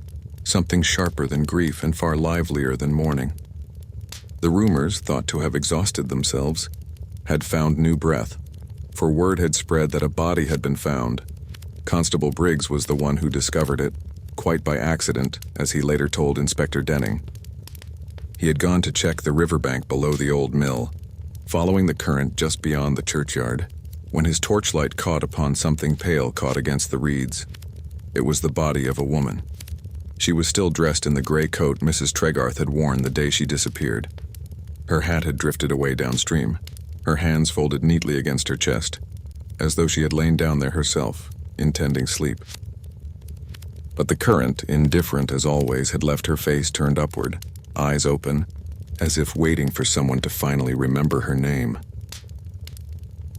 Something sharper than grief and far livelier than mourning. The rumors, thought to have exhausted themselves, had found new breath, for word had spread that a body had been found. Constable Briggs was the one who discovered it, quite by accident, as he later told Inspector Denning. He had gone to check the riverbank below the old mill, following the current just beyond the churchyard, when his torchlight caught upon something pale caught against the reeds. It was the body of a woman. She was still dressed in the gray coat Mrs. Tregarth had worn the day she disappeared. Her hat had drifted away downstream, her hands folded neatly against her chest, as though she had lain down there herself, intending sleep. But the current, indifferent as always, had left her face turned upward, eyes open, as if waiting for someone to finally remember her name.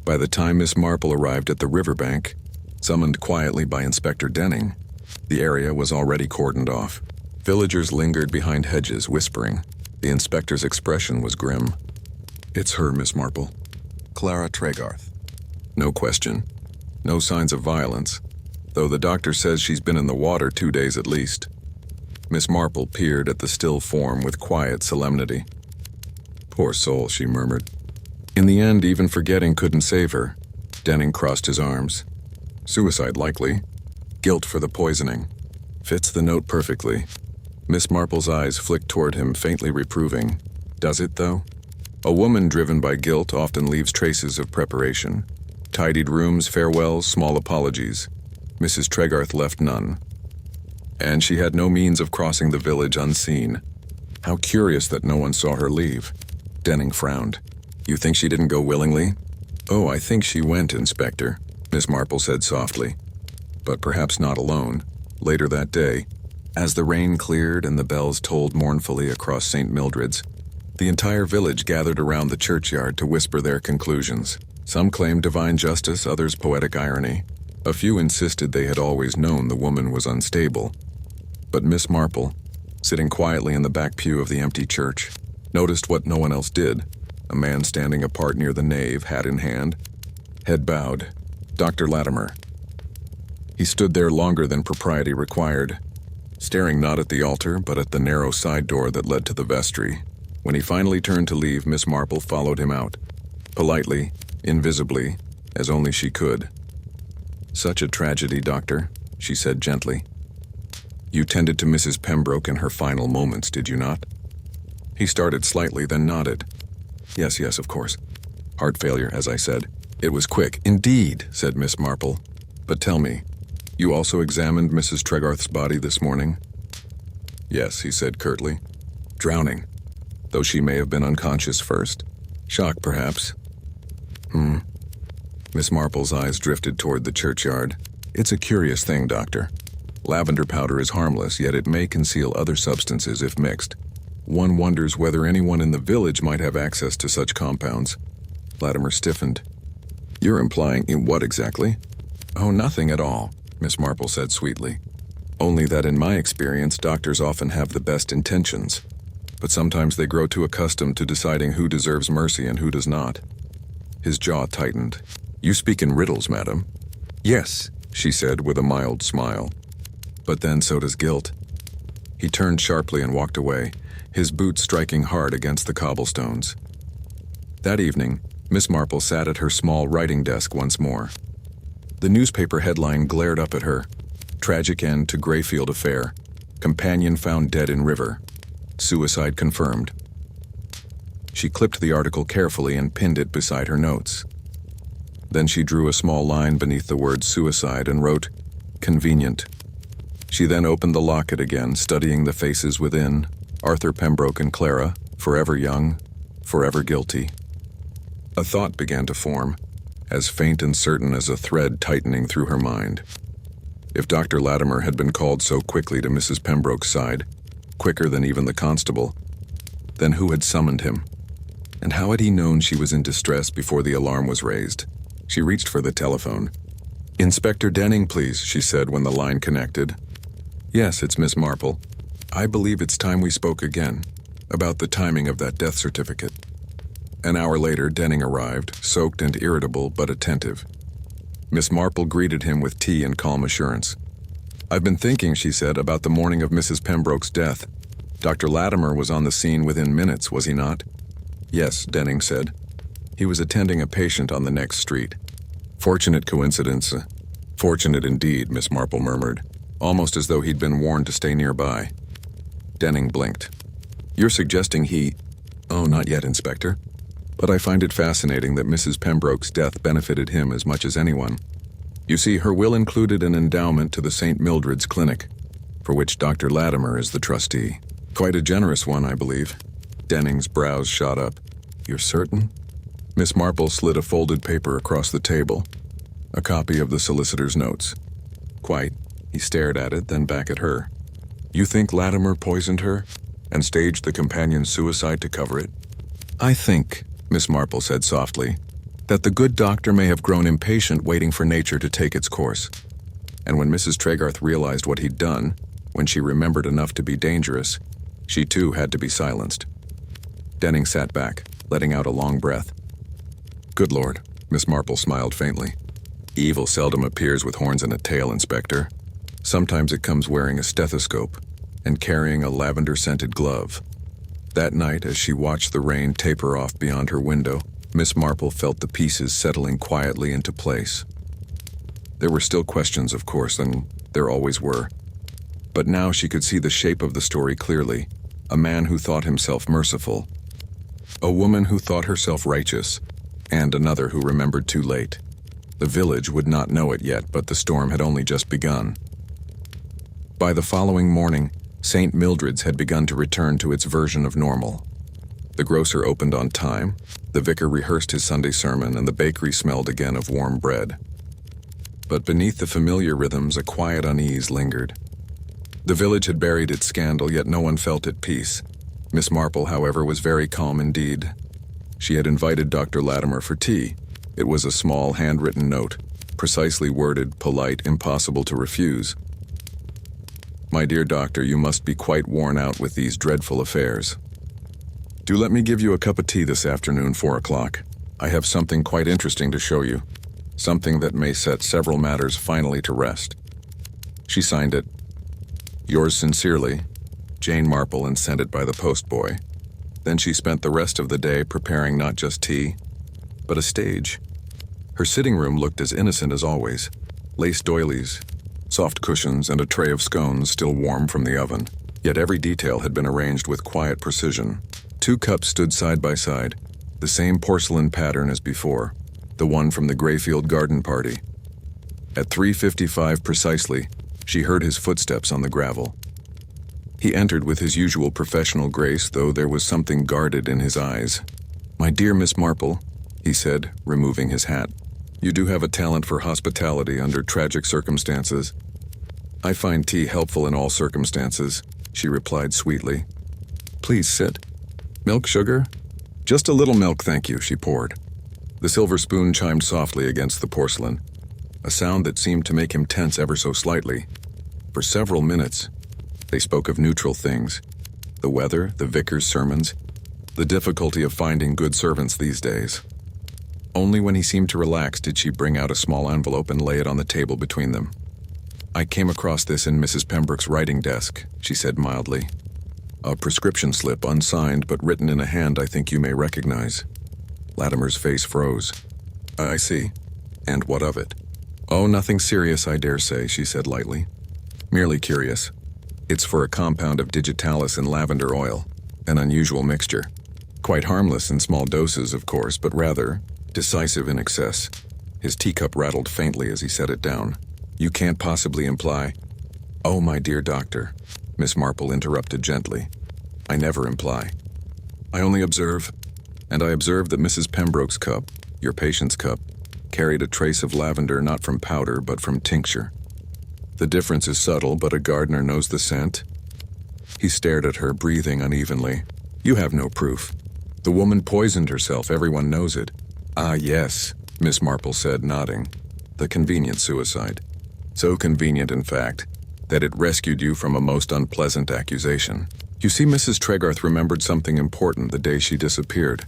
By the time Miss Marple arrived at the riverbank, summoned quietly by Inspector Denning, the area was already cordoned off. Villagers lingered behind hedges, whispering. The inspector's expression was grim. "It's her, Miss Marple. Clara Tregarth." No question. No signs of violence, though the doctor says she's been in the water 2 days at least. Miss Marple peered at the still form with quiet solemnity. "Poor soul," she murmured. In the end, even forgetting couldn't save her. Denning crossed his arms. "Suicide likely. Guilt for the poisoning. Fits the note perfectly." Miss Marple's eyes flicked toward him, faintly reproving. "Does it, though? A woman driven by guilt often leaves traces of preparation. Tidied rooms, farewells, small apologies. Mrs. Tregarth left none. And she had no means of crossing the village unseen. How curious that no one saw her leave." Denning frowned. "You think she didn't go willingly?" "Oh, I think she went, Inspector," Miss Marple said softly. But perhaps not alone. Later that day, as the rain cleared and the bells tolled mournfully across St. Mildred's, the entire village gathered around the churchyard to whisper their conclusions. Some claimed divine justice, others poetic irony. A few insisted they had always known the woman was unstable. But Miss Marple, sitting quietly in the back pew of the empty church, noticed what no one else did. A man standing apart near the nave, hat in hand, head bowed. Dr. Latimer. He stood there longer than propriety required, staring not at the altar but at the narrow side door that led to the vestry. When he finally turned to leave, Miss Marple followed him out, politely, invisibly, as only she could. "Such a tragedy, Doctor," she said gently. "You tended to Mrs. Pembroke in her final moments, did you not?" He started slightly, then nodded. Yes, of course. Heart failure, as I said. It was quick." "Indeed," said Miss Marple. "But tell me, you also examined Mrs. Tregarth's body this morning?" "Yes," he said curtly. "Drowning, though she may have been unconscious first. Shock, perhaps." Miss Marple's eyes drifted toward the churchyard. "It's a curious thing, Doctor. Lavender powder is harmless, yet it may conceal other substances if mixed. One wonders whether anyone in the village might have access to such compounds." Latimer stiffened. "You're implying in what exactly?" "Oh, nothing at all," Miss Marple said sweetly. "Only that in my experience, doctors often have the best intentions, but sometimes they grow too accustomed to deciding who deserves mercy and who does not." His jaw tightened. "You speak in riddles, madam." "Yes," she said with a mild smile. "But then so does guilt." He turned sharply and walked away, his boots striking hard against the cobblestones. That evening, Miss Marple sat at her small writing desk once more. The newspaper headline glared up at her. "Tragic end to Greyfield affair. Companion found dead in river. Suicide confirmed." She clipped the article carefully and pinned it beside her notes. Then she drew a small line beneath the word suicide and wrote, "Convenient." She then opened the locket again, studying the faces within. Arthur Pembroke and Clara, forever young, forever guilty. A thought began to form, as faint and certain as a thread tightening through her mind. If Dr. Latimer had been called so quickly to Mrs. Pembroke's side, quicker than even the constable, then who had summoned him? And how had he known she was in distress before the alarm was raised? She reached for the telephone. "Inspector Denning, please," she said when the line connected. "Yes, it's Miss Marple. I believe it's time we spoke again, about the timing of that death certificate." An hour later, Denning arrived, soaked and irritable but attentive. Miss Marple greeted him with tea and calm assurance. "I've been thinking," she said, "about the morning of Mrs. Pembroke's death. Dr. Latimer was on the scene within minutes, was he not?" "Yes," Denning said. "He was attending a patient on the next street." "Fortunate coincidence." "Fortunate indeed," Miss Marple murmured, almost as though he'd been warned to stay nearby. Denning blinked. "You're suggesting he—" "Oh, not yet, Inspector. But I find it fascinating that Mrs. Pembroke's death benefited him as much as anyone. You see, her will included an endowment to the St. Mildred's Clinic, for which Dr. Latimer is the trustee. Quite a generous one, I believe." Denning's brows shot up. "You're certain?" Miss Marple slid a folded paper across the table, a copy of the solicitor's notes. "Quite." He stared at it, then back at her. "You think Latimer poisoned her and staged the companion's suicide to cover it?" "I think," Miss Marple said softly, "that the good doctor may have grown impatient waiting for nature to take its course. And when Mrs. Tregarth realized what he'd done, when she remembered enough to be dangerous, she too had to be silenced." Denning sat back, letting out a long breath. "Good Lord," Miss Marple smiled faintly. "Evil seldom appears with horns and a tail, Inspector. Sometimes it comes wearing a stethoscope and carrying a lavender-scented glove." That night, as she watched the rain taper off beyond her window, Miss Marple felt the pieces settling quietly into place. There were still questions, of course, and there always were. But now she could see the shape of the story clearly. A man who thought himself merciful. A woman who thought herself righteous. And another who remembered too late. The village would not know it yet, but the storm had only just begun. By the following morning, St. Mildred's had begun to return to its version of normal. The grocer opened on time, the vicar rehearsed his Sunday sermon, and the bakery smelled again of warm bread. But beneath the familiar rhythms, a quiet unease lingered. The village had buried its scandal, yet no one felt at peace. Miss Marple, however, was very calm indeed. She had invited Dr. Latimer for tea. It was a small, handwritten note, precisely worded, polite, impossible to refuse. "My dear doctor, you must be quite worn out with these dreadful affairs. Do let me give you a cup of tea this afternoon, 4 o'clock. I have something quite interesting to show you. Something that may set several matters finally to rest." She signed it, "Yours sincerely, Jane Marple," and sent it by the postboy. Then she spent the rest of the day preparing not just tea, but a stage. Her sitting room looked as innocent as always. Lace doilies, soft cushions, and a tray of scones still warm from the oven. Yet every detail had been arranged with quiet precision. 2 cups stood side by side, the same porcelain pattern as before, the one from the Grayfield garden party. At 3:55 precisely, she heard his footsteps on the gravel. He entered with his usual professional grace, though there was something guarded in his eyes. "My dear Miss Marple," he said, removing his hat, "you do have a talent for hospitality under tragic circumstances." "I find tea helpful in all circumstances," she replied sweetly. "Please sit. Milk, sugar?" "Just a little milk, thank you," she poured. The silver spoon chimed softly against the porcelain, a sound that seemed to make him tense ever so slightly. For several minutes, they spoke of neutral things. The weather, the vicar's sermons, the difficulty of finding good servants these days. Only when he seemed to relax did she bring out a small envelope and lay it on the table between them. "I came across this in Mrs. Pembroke's writing desk," she said mildly. "A prescription slip, unsigned, but written in a hand I think you may recognize." Latimer's face froze. "I see. And what of it?" "Oh, nothing serious, I dare say," she said lightly. "Merely curious. It's for a compound of digitalis and lavender oil, an unusual mixture. Quite harmless in small doses, of course, but rather decisive in excess." His teacup rattled faintly as he set it down. "You can't possibly imply—" "Oh, my dear doctor," Miss Marple interrupted gently. "I never imply. I only observe, and I observed that Mrs. Pembroke's cup, your patient's cup, carried a trace of lavender not from powder but from tincture. The difference is subtle, but a gardener knows the scent." He stared at her, breathing unevenly. "You have no proof. The woman poisoned herself, everyone knows it." "Ah, yes," Miss Marple said, nodding. "The convenient suicide. So convenient, in fact, that it rescued you from a most unpleasant accusation. You see, Mrs. Tregarth remembered something important the day she disappeared."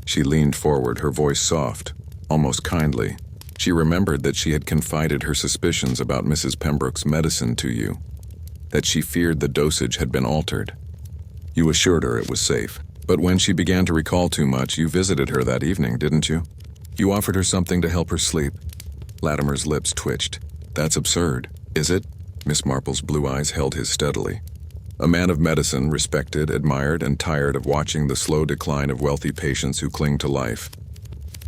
She leaned forward, her voice soft, almost kindly. She remembered that she had confided her suspicions about Mrs. Pembroke's medicine to you, that she feared the dosage had been altered. You assured her it was safe, but when she began to recall too much, you visited her that evening, didn't you? You offered her something to help her sleep. Latimer's lips twitched. That's absurd, is it? Miss Marple's blue eyes held his steadily. A man of medicine, respected, admired, and tired of watching the slow decline of wealthy patients who cling to life.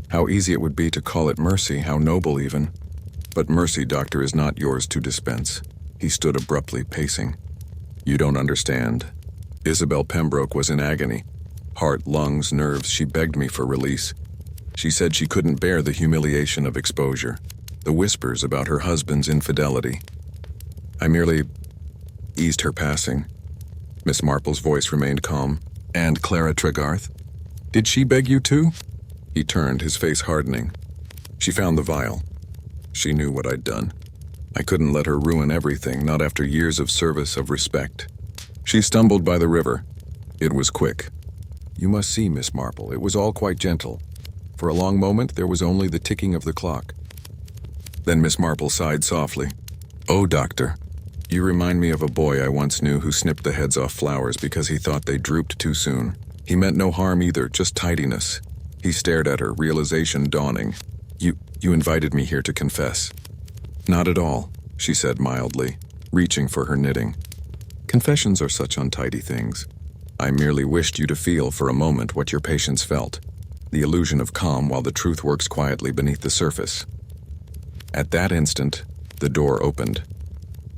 How easy it would be to call it mercy, how noble even. But mercy, doctor, is not yours to dispense. He stood abruptly, pacing. You don't understand. Isabel Pembroke was in agony. Heart, lungs, nerves, she begged me for release. She said she couldn't bear the humiliation of exposure, the whispers about her husband's infidelity. I merely eased her passing. Miss Marple's voice remained calm. And Clara Tregarth? Did she beg you too? He turned, his face hardening. She found the vial. She knew what I'd done. I couldn't let her ruin everything, not after years of service, of respect. She stumbled by the river. It was quick. You must see, Miss Marple, it was all quite gentle. For a long moment, there was only the ticking of the clock. Then Miss Marple sighed softly. Oh, doctor, you remind me of a boy I once knew who snipped the heads off flowers because he thought they drooped too soon. He meant no harm either, just tidiness. He stared at her, realization dawning. You invited me here to confess. Not at all, she said mildly, reaching for her knitting. Confessions are such untidy things. I merely wished you to feel for a moment what your patients felt. The illusion of calm while the truth works quietly beneath the surface. At that instant, the door opened.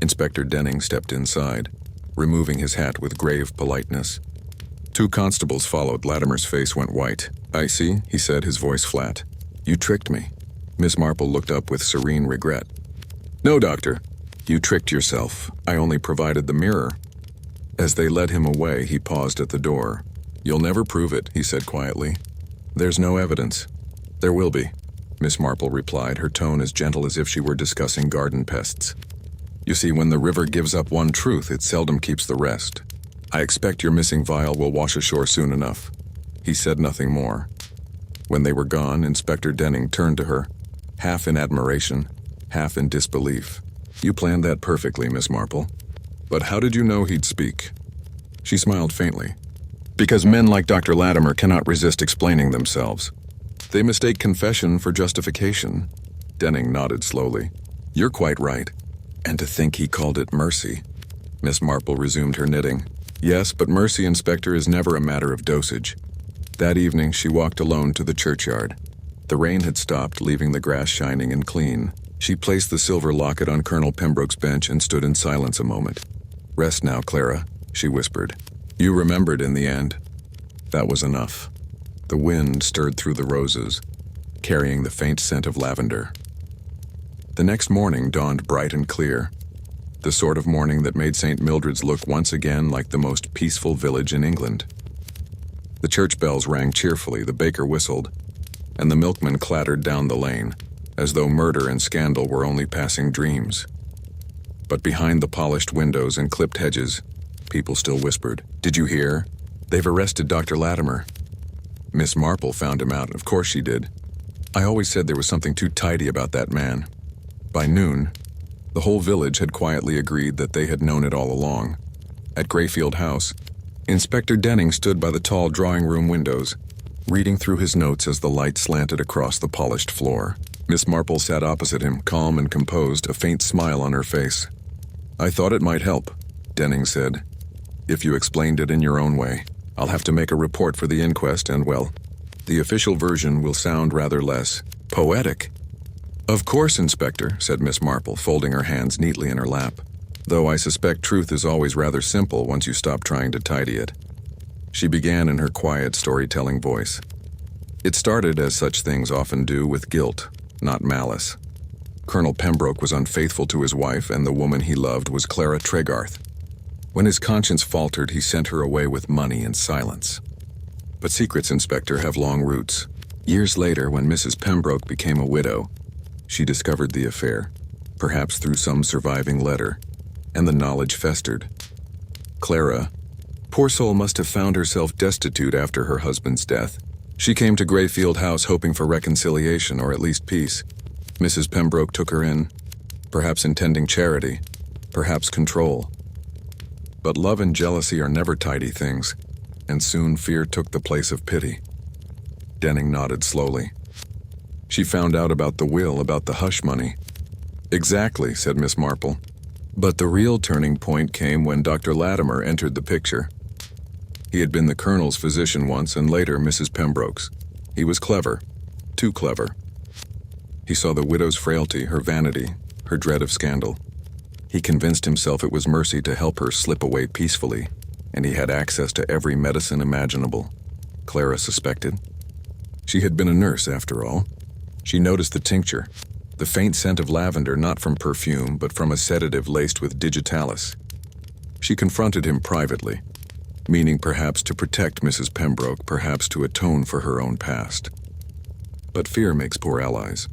Inspector Denning stepped inside, removing his hat with grave politeness. 2 constables followed. Latimer's face went white. I see, he said, his voice flat. You tricked me. Miss Marple looked up with serene regret. No, doctor. You tricked yourself. I only provided the mirror. As they led him away, he paused at the door. You'll never prove it, he said quietly. There's no evidence. There will be, Miss Marple replied, her tone as gentle as if she were discussing garden pests. You see, when the river gives up one truth, it seldom keeps the rest. I expect your missing vial will wash ashore soon enough. He said nothing more. When they were gone, Inspector Denning turned to her, half in admiration, half in disbelief. You planned that perfectly, Miss Marple. But how did you know he'd speak? She smiled faintly. Because men like Dr. Latimer cannot resist explaining themselves. They mistake confession for justification. Denning nodded slowly. You're quite right. And to think he called it mercy. Miss Marple resumed her knitting. Yes, but mercy, Inspector, is never a matter of dosage. That evening, she walked alone to the churchyard. The rain had stopped, leaving the grass shining and clean. She placed the silver locket on Colonel Pembroke's bench and stood in silence a moment. Rest now, Clara, she whispered. You remembered in the end. That was enough. The wind stirred through the roses, carrying the faint scent of lavender. The next morning dawned bright and clear, the sort of morning that made St. Mildred's look once again like the most peaceful village in England. The church bells rang cheerfully, the baker whistled, and the milkman clattered down the lane, as though murder and scandal were only passing dreams. But behind the polished windows and clipped hedges, people still whispered, Did you hear? They've arrested Dr. Latimer. Miss Marple found him out, of course she did. I always said there was something too tidy about that man. By noon, the whole village had quietly agreed that they had known it all along. At Greyfield House, Inspector Denning stood by the tall drawing-room windows, reading through his notes as the light slanted across the polished floor. Miss Marple sat opposite him, calm and composed, a faint smile on her face. I thought it might help, Denning said. If you explained it in your own way. I'll have to make a report for the inquest and, well, the official version will sound rather less poetic. Of course, Inspector, said Miss Marple, folding her hands neatly in her lap, though I suspect truth is always rather simple once you stop trying to tidy it. She began in her quiet storytelling voice. It started, as such things often do, with guilt, not malice. Colonel Pembroke was unfaithful to his wife, and the woman he loved was Clara Tregarth. When his conscience faltered, he sent her away with money and silence. But secrets, Inspector, have long roots. Years later, when Mrs. Pembroke became a widow, she discovered the affair, perhaps through some surviving letter, and the knowledge festered. Clara, poor soul, must have found herself destitute after her husband's death. She came to Greyfield House hoping for reconciliation, or at least peace. Mrs. Pembroke took her in, perhaps intending charity, perhaps control. But love and jealousy are never tidy things, and soon fear took the place of pity. Denning nodded slowly. She found out about the will, about the hush money. Exactly, said Miss Marple. But the real turning point came when Dr. Latimer entered the picture. He had been the Colonel's physician once and later Mrs. Pembroke's. He was clever, too clever. He saw the widow's frailty, her vanity, her dread of scandal. He convinced himself it was mercy to help her slip away peacefully, and he had access to every medicine imaginable, Clara suspected. She had been a nurse, after all. She noticed the tincture, the faint scent of lavender not from perfume but from a sedative laced with digitalis. She confronted him privately, meaning perhaps to protect Mrs. Pembroke, perhaps to atone for her own past. But fear makes poor allies.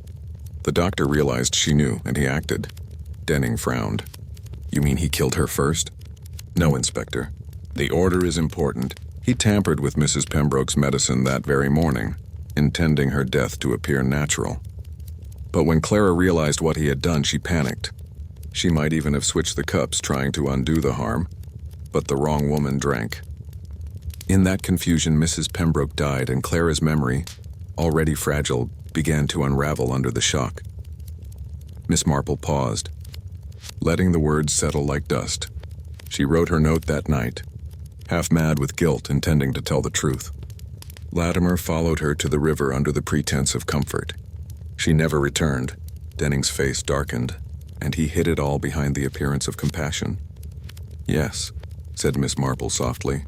The doctor realized she knew, and he acted. Denning frowned. You mean he killed her first? No, Inspector. The order is important. He tampered with Mrs. Pembroke's medicine that very morning, intending her death to appear natural. But when Clara realized what he had done, she panicked. She might even have switched the cups, trying to undo the harm, but the wrong woman drank. In that confusion, Mrs. Pembroke died, and Clara's memory, already fragile, began to unravel under the shock. Miss Marple paused, letting the words settle like dust. She wrote her note that night, half mad with guilt, intending to tell the truth. Latimer followed her to the river under the pretense of comfort. She never returned. Denning's face darkened, and he hid it all behind the appearance of compassion. Yes, said Miss Marple softly.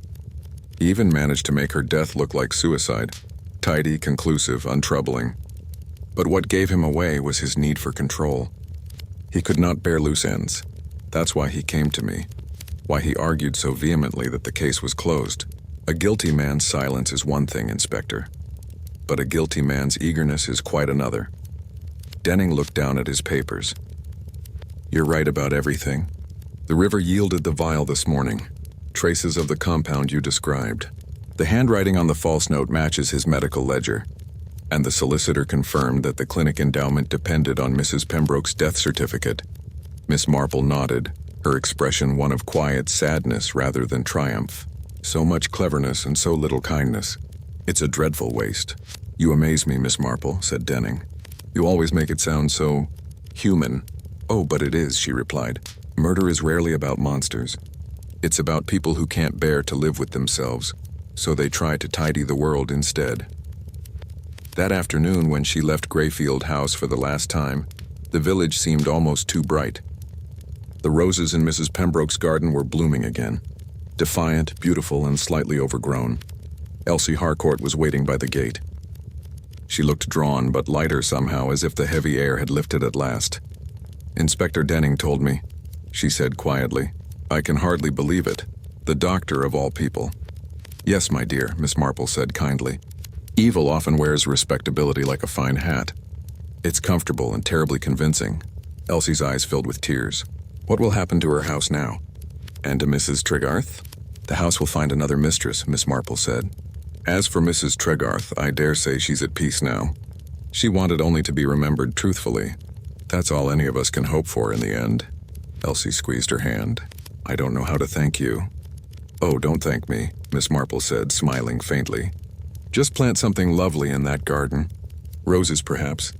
He even managed to make her death look like suicide. Tidy, conclusive, untroubling. But what gave him away was his need for control. He could not bear loose ends. That's why he came to me. Why he argued so vehemently that the case was closed. A guilty man's silence is one thing, Inspector. But a guilty man's eagerness is quite another. Denning looked down at his papers. You're right about everything. The river yielded the vial this morning. Traces of the compound you described. The handwriting on the false note matches his medical ledger, and the solicitor confirmed that the clinic endowment depended on Mrs. Pembroke's death certificate. Miss Marple nodded, her expression one of quiet sadness rather than triumph. So much cleverness and so little kindness. It's a dreadful waste. You amaze me, Miss Marple, said Denning. You always make it sound so human. Oh, but it is, she replied. Murder is rarely about monsters. It's about people who can't bear to live with themselves, so they try to tidy the world instead. That afternoon, when she left Grayfield House for the last time, the village seemed almost too bright. The roses in Mrs. Pembroke's garden were blooming again, defiant, beautiful, and slightly overgrown. Elsie Harcourt was waiting by the gate. She looked drawn, but lighter somehow, as if the heavy air had lifted at last. Inspector Denning told me, she said quietly. I can hardly believe it. The doctor of all people. Yes, my dear, Miss Marple said kindly. Evil often wears respectability like a fine hat. It's comfortable and terribly convincing. Elsie's eyes filled with tears. What will happen to her house now? And to Mrs. Tregarth? The house will find another mistress, Miss Marple said. As for Mrs. Tregarth, I dare say she's at peace now. She wanted only to be remembered truthfully. That's all any of us can hope for in the end. Elsie squeezed her hand. I don't know how to thank you. Oh, don't thank me, Miss Marple said, smiling faintly. Just plant something lovely in that garden. Roses, perhaps.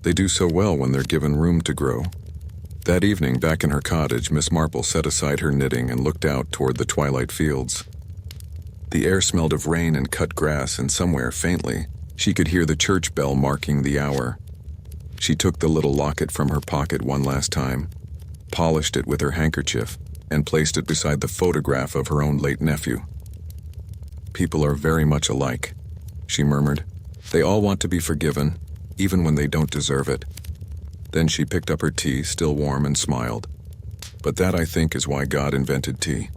They do so well when they're given room to grow. That evening, back in her cottage, Miss Marple set aside her knitting and looked out toward the twilight fields. The air smelled of rain and cut grass, and somewhere, faintly, she could hear the church bell marking the hour. She took the little locket from her pocket one last time, polished it with her handkerchief, and placed it beside the photograph of her own late nephew. People are very much alike, she murmured. They all want to be forgiven, even when they don't deserve it. Then she picked up her tea, still warm, and smiled. But that, I think, is why God invented tea.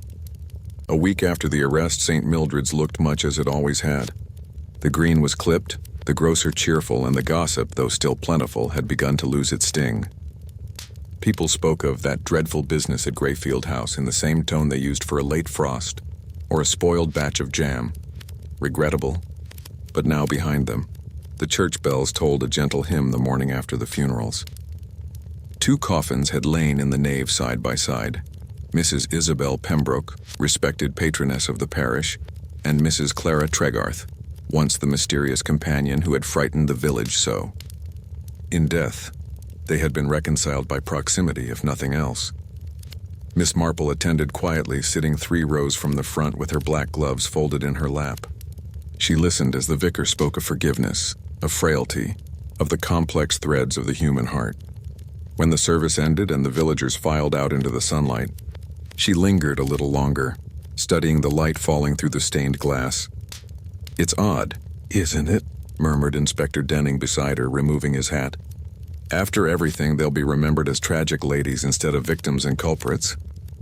A week after the arrest, St. Mildred's looked much as it always had. The green was clipped, the grocer cheerful, and the gossip, though still plentiful, had begun to lose its sting. People spoke of that dreadful business at Grayfield House in the same tone they used for a late frost or a spoiled batch of jam. Regrettable, but now behind them. The church bells tolled a gentle hymn the morning after the funerals. 2 coffins had lain in the nave side by side. Mrs. Isabel Pembroke, respected patroness of the parish, and Mrs. Clara Tregarth, once the mysterious companion who had frightened the village so. In death, they had been reconciled by proximity, if nothing else. Miss Marple attended quietly, sitting 3 rows from the front with her black gloves folded in her lap. She listened as the vicar spoke of forgiveness, of frailty, of the complex threads of the human heart. When the service ended and the villagers filed out into the sunlight, she lingered a little longer, studying the light falling through the stained glass. "It's odd, isn't it?" murmured Inspector Denning beside her, removing his hat. "After everything, they'll be remembered as tragic ladies instead of victims and culprits."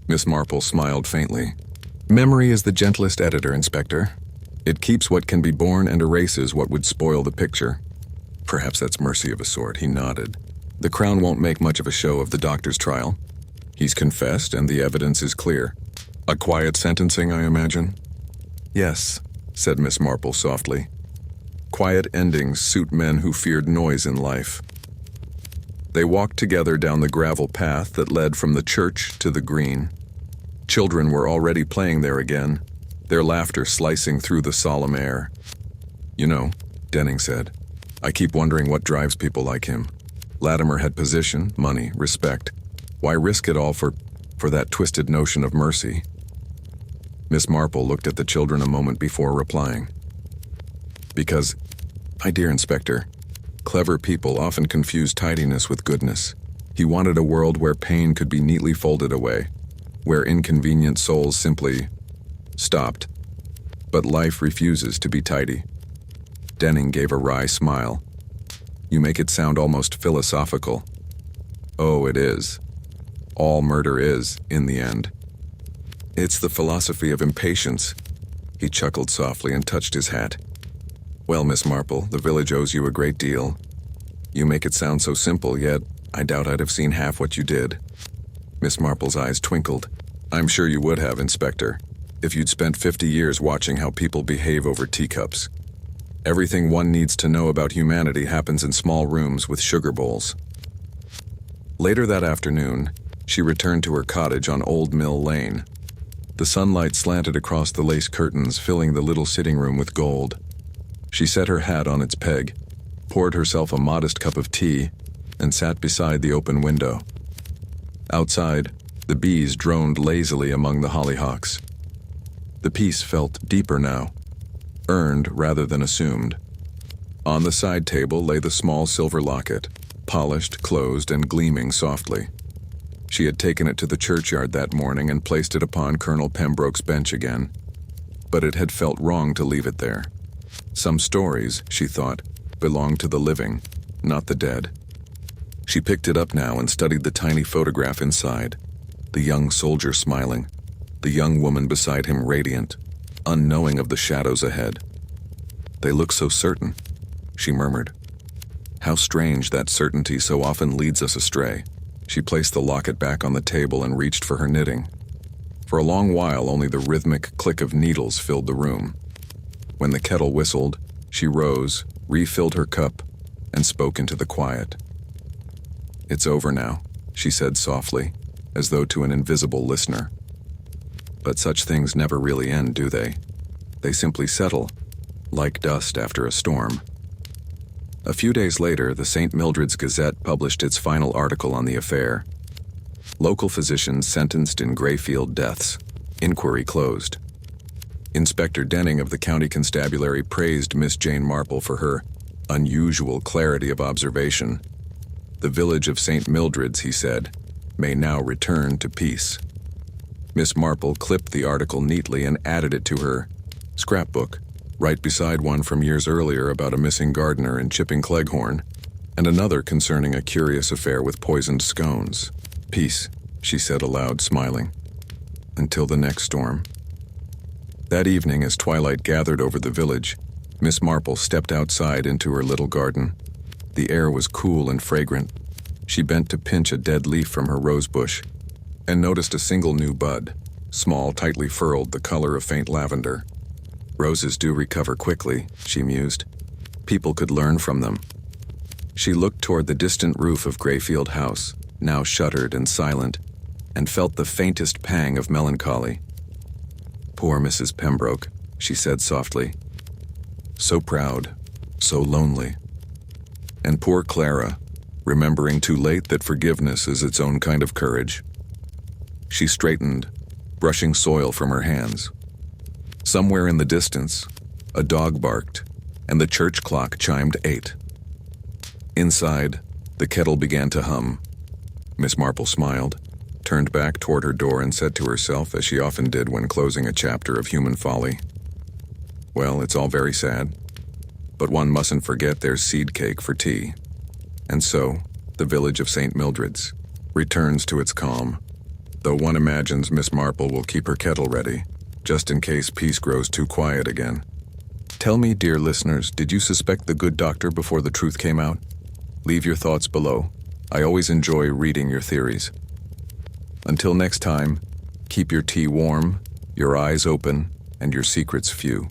Miss Marple smiled faintly. "Memory is the gentlest editor, Inspector. It keeps what can be borne and erases what would spoil the picture." "Perhaps that's mercy of a sort," he nodded. "The Crown won't make much of a show of the doctor's trial. He's confessed and the evidence is clear. A quiet sentencing, I imagine?" "Yes," said Miss Marple softly. "Quiet endings suit men who feared noise in life." They walked together down the gravel path that led from the church to the green. Children were already playing there again, their laughter slicing through the solemn air. "You know," Denning said, "I keep wondering what drives people like him. Latimer had position, money, respect. Why risk it all for that twisted notion of mercy?" Miss Marple looked at the children a moment before replying. "Because, my dear Inspector, clever people often confuse tidiness with goodness. He wanted a world where pain could be neatly folded away, where inconvenient souls simply stopped. But life refuses to be tidy." Denning gave a wry smile. "You make it sound almost philosophical." "Oh, it is. All murder is, in the end. It's the philosophy of impatience." He chuckled softly and touched his hat. "Well, Miss Marple, the village owes you a great deal. You make it sound so simple, yet I doubt I'd have seen half what you did." Miss Marple's eyes twinkled. "I'm sure you would have, Inspector, if you'd spent 50 years watching how people behave over teacups. Everything one needs to know about humanity happens in small rooms with sugar bowls." Later that afternoon, she returned to her cottage on Old Mill Lane. The sunlight slanted across the lace curtains, filling the little sitting room with gold. She set her hat on its peg, poured herself a modest cup of tea, and sat beside the open window. Outside, the bees droned lazily among the hollyhocks. The peace felt deeper now, earned rather than assumed. On the side table lay the small silver locket, polished, closed, and gleaming softly. She had taken it to the churchyard that morning and placed it upon Colonel Pembroke's bench again. But it had felt wrong to leave it there. Some stories, she thought, belonged to the living, not the dead. She picked it up now and studied the tiny photograph inside. The young soldier smiling, the young woman beside him radiant, unknowing of the shadows ahead. "They look so certain," she murmured. "How strange that certainty so often leads us astray." She placed the locket back on the table and reached for her knitting. For a long while, only the rhythmic click of needles filled the room. When the kettle whistled, she rose, refilled her cup, and spoke into the quiet. "It's over now," she said softly, as though to an invisible listener. "But such things never really end, do they? They simply settle, like dust after a storm." A few days later, the St. Mildred's Gazette published its final article on the affair. Local physicians sentenced in Greyfield deaths. Inquiry closed. Inspector Denning of the County Constabulary praised Miss Jane Marple for her unusual clarity of observation. The village of St. Mildred's, he said, may now return to peace. Miss Marple clipped the article neatly and added it to her scrapbook, right beside one from years earlier about a missing gardener in Chipping Cleghorn, and another concerning a curious affair with poisoned scones. "Peace," she said aloud, smiling. "Until the next storm." That evening, as twilight gathered over the village, Miss Marple stepped outside into her little garden. The air was cool and fragrant. She bent to pinch a dead leaf from her rose bush, and noticed a single new bud, small, tightly furled, the color of faint lavender. "Roses do recover quickly," she mused. People could learn from them. She looked toward the distant roof of Grayfield House, now shuttered and silent, and felt the faintest pang of melancholy. "Poor Mrs. Pembroke," she said softly. "So proud, so lonely. And poor Clara, remembering too late that forgiveness is its own kind of courage." She straightened, brushing soil from her hands. Somewhere in the distance, a dog barked, and the church clock chimed 8. Inside, the kettle began to hum. Miss Marple smiled, turned back toward her door and said to herself, as she often did when closing a chapter of human folly, "Well, it's all very sad, but one mustn't forget there's seed cake for tea." And so, the village of St. Mildred's returns to its calm, though one imagines Miss Marple will keep her kettle ready, just in case peace grows too quiet again. Tell me, dear listeners, did you suspect the good doctor before the truth came out? Leave your thoughts below. I always enjoy reading your theories. Until next time, keep your tea warm, your eyes open, and your secrets few.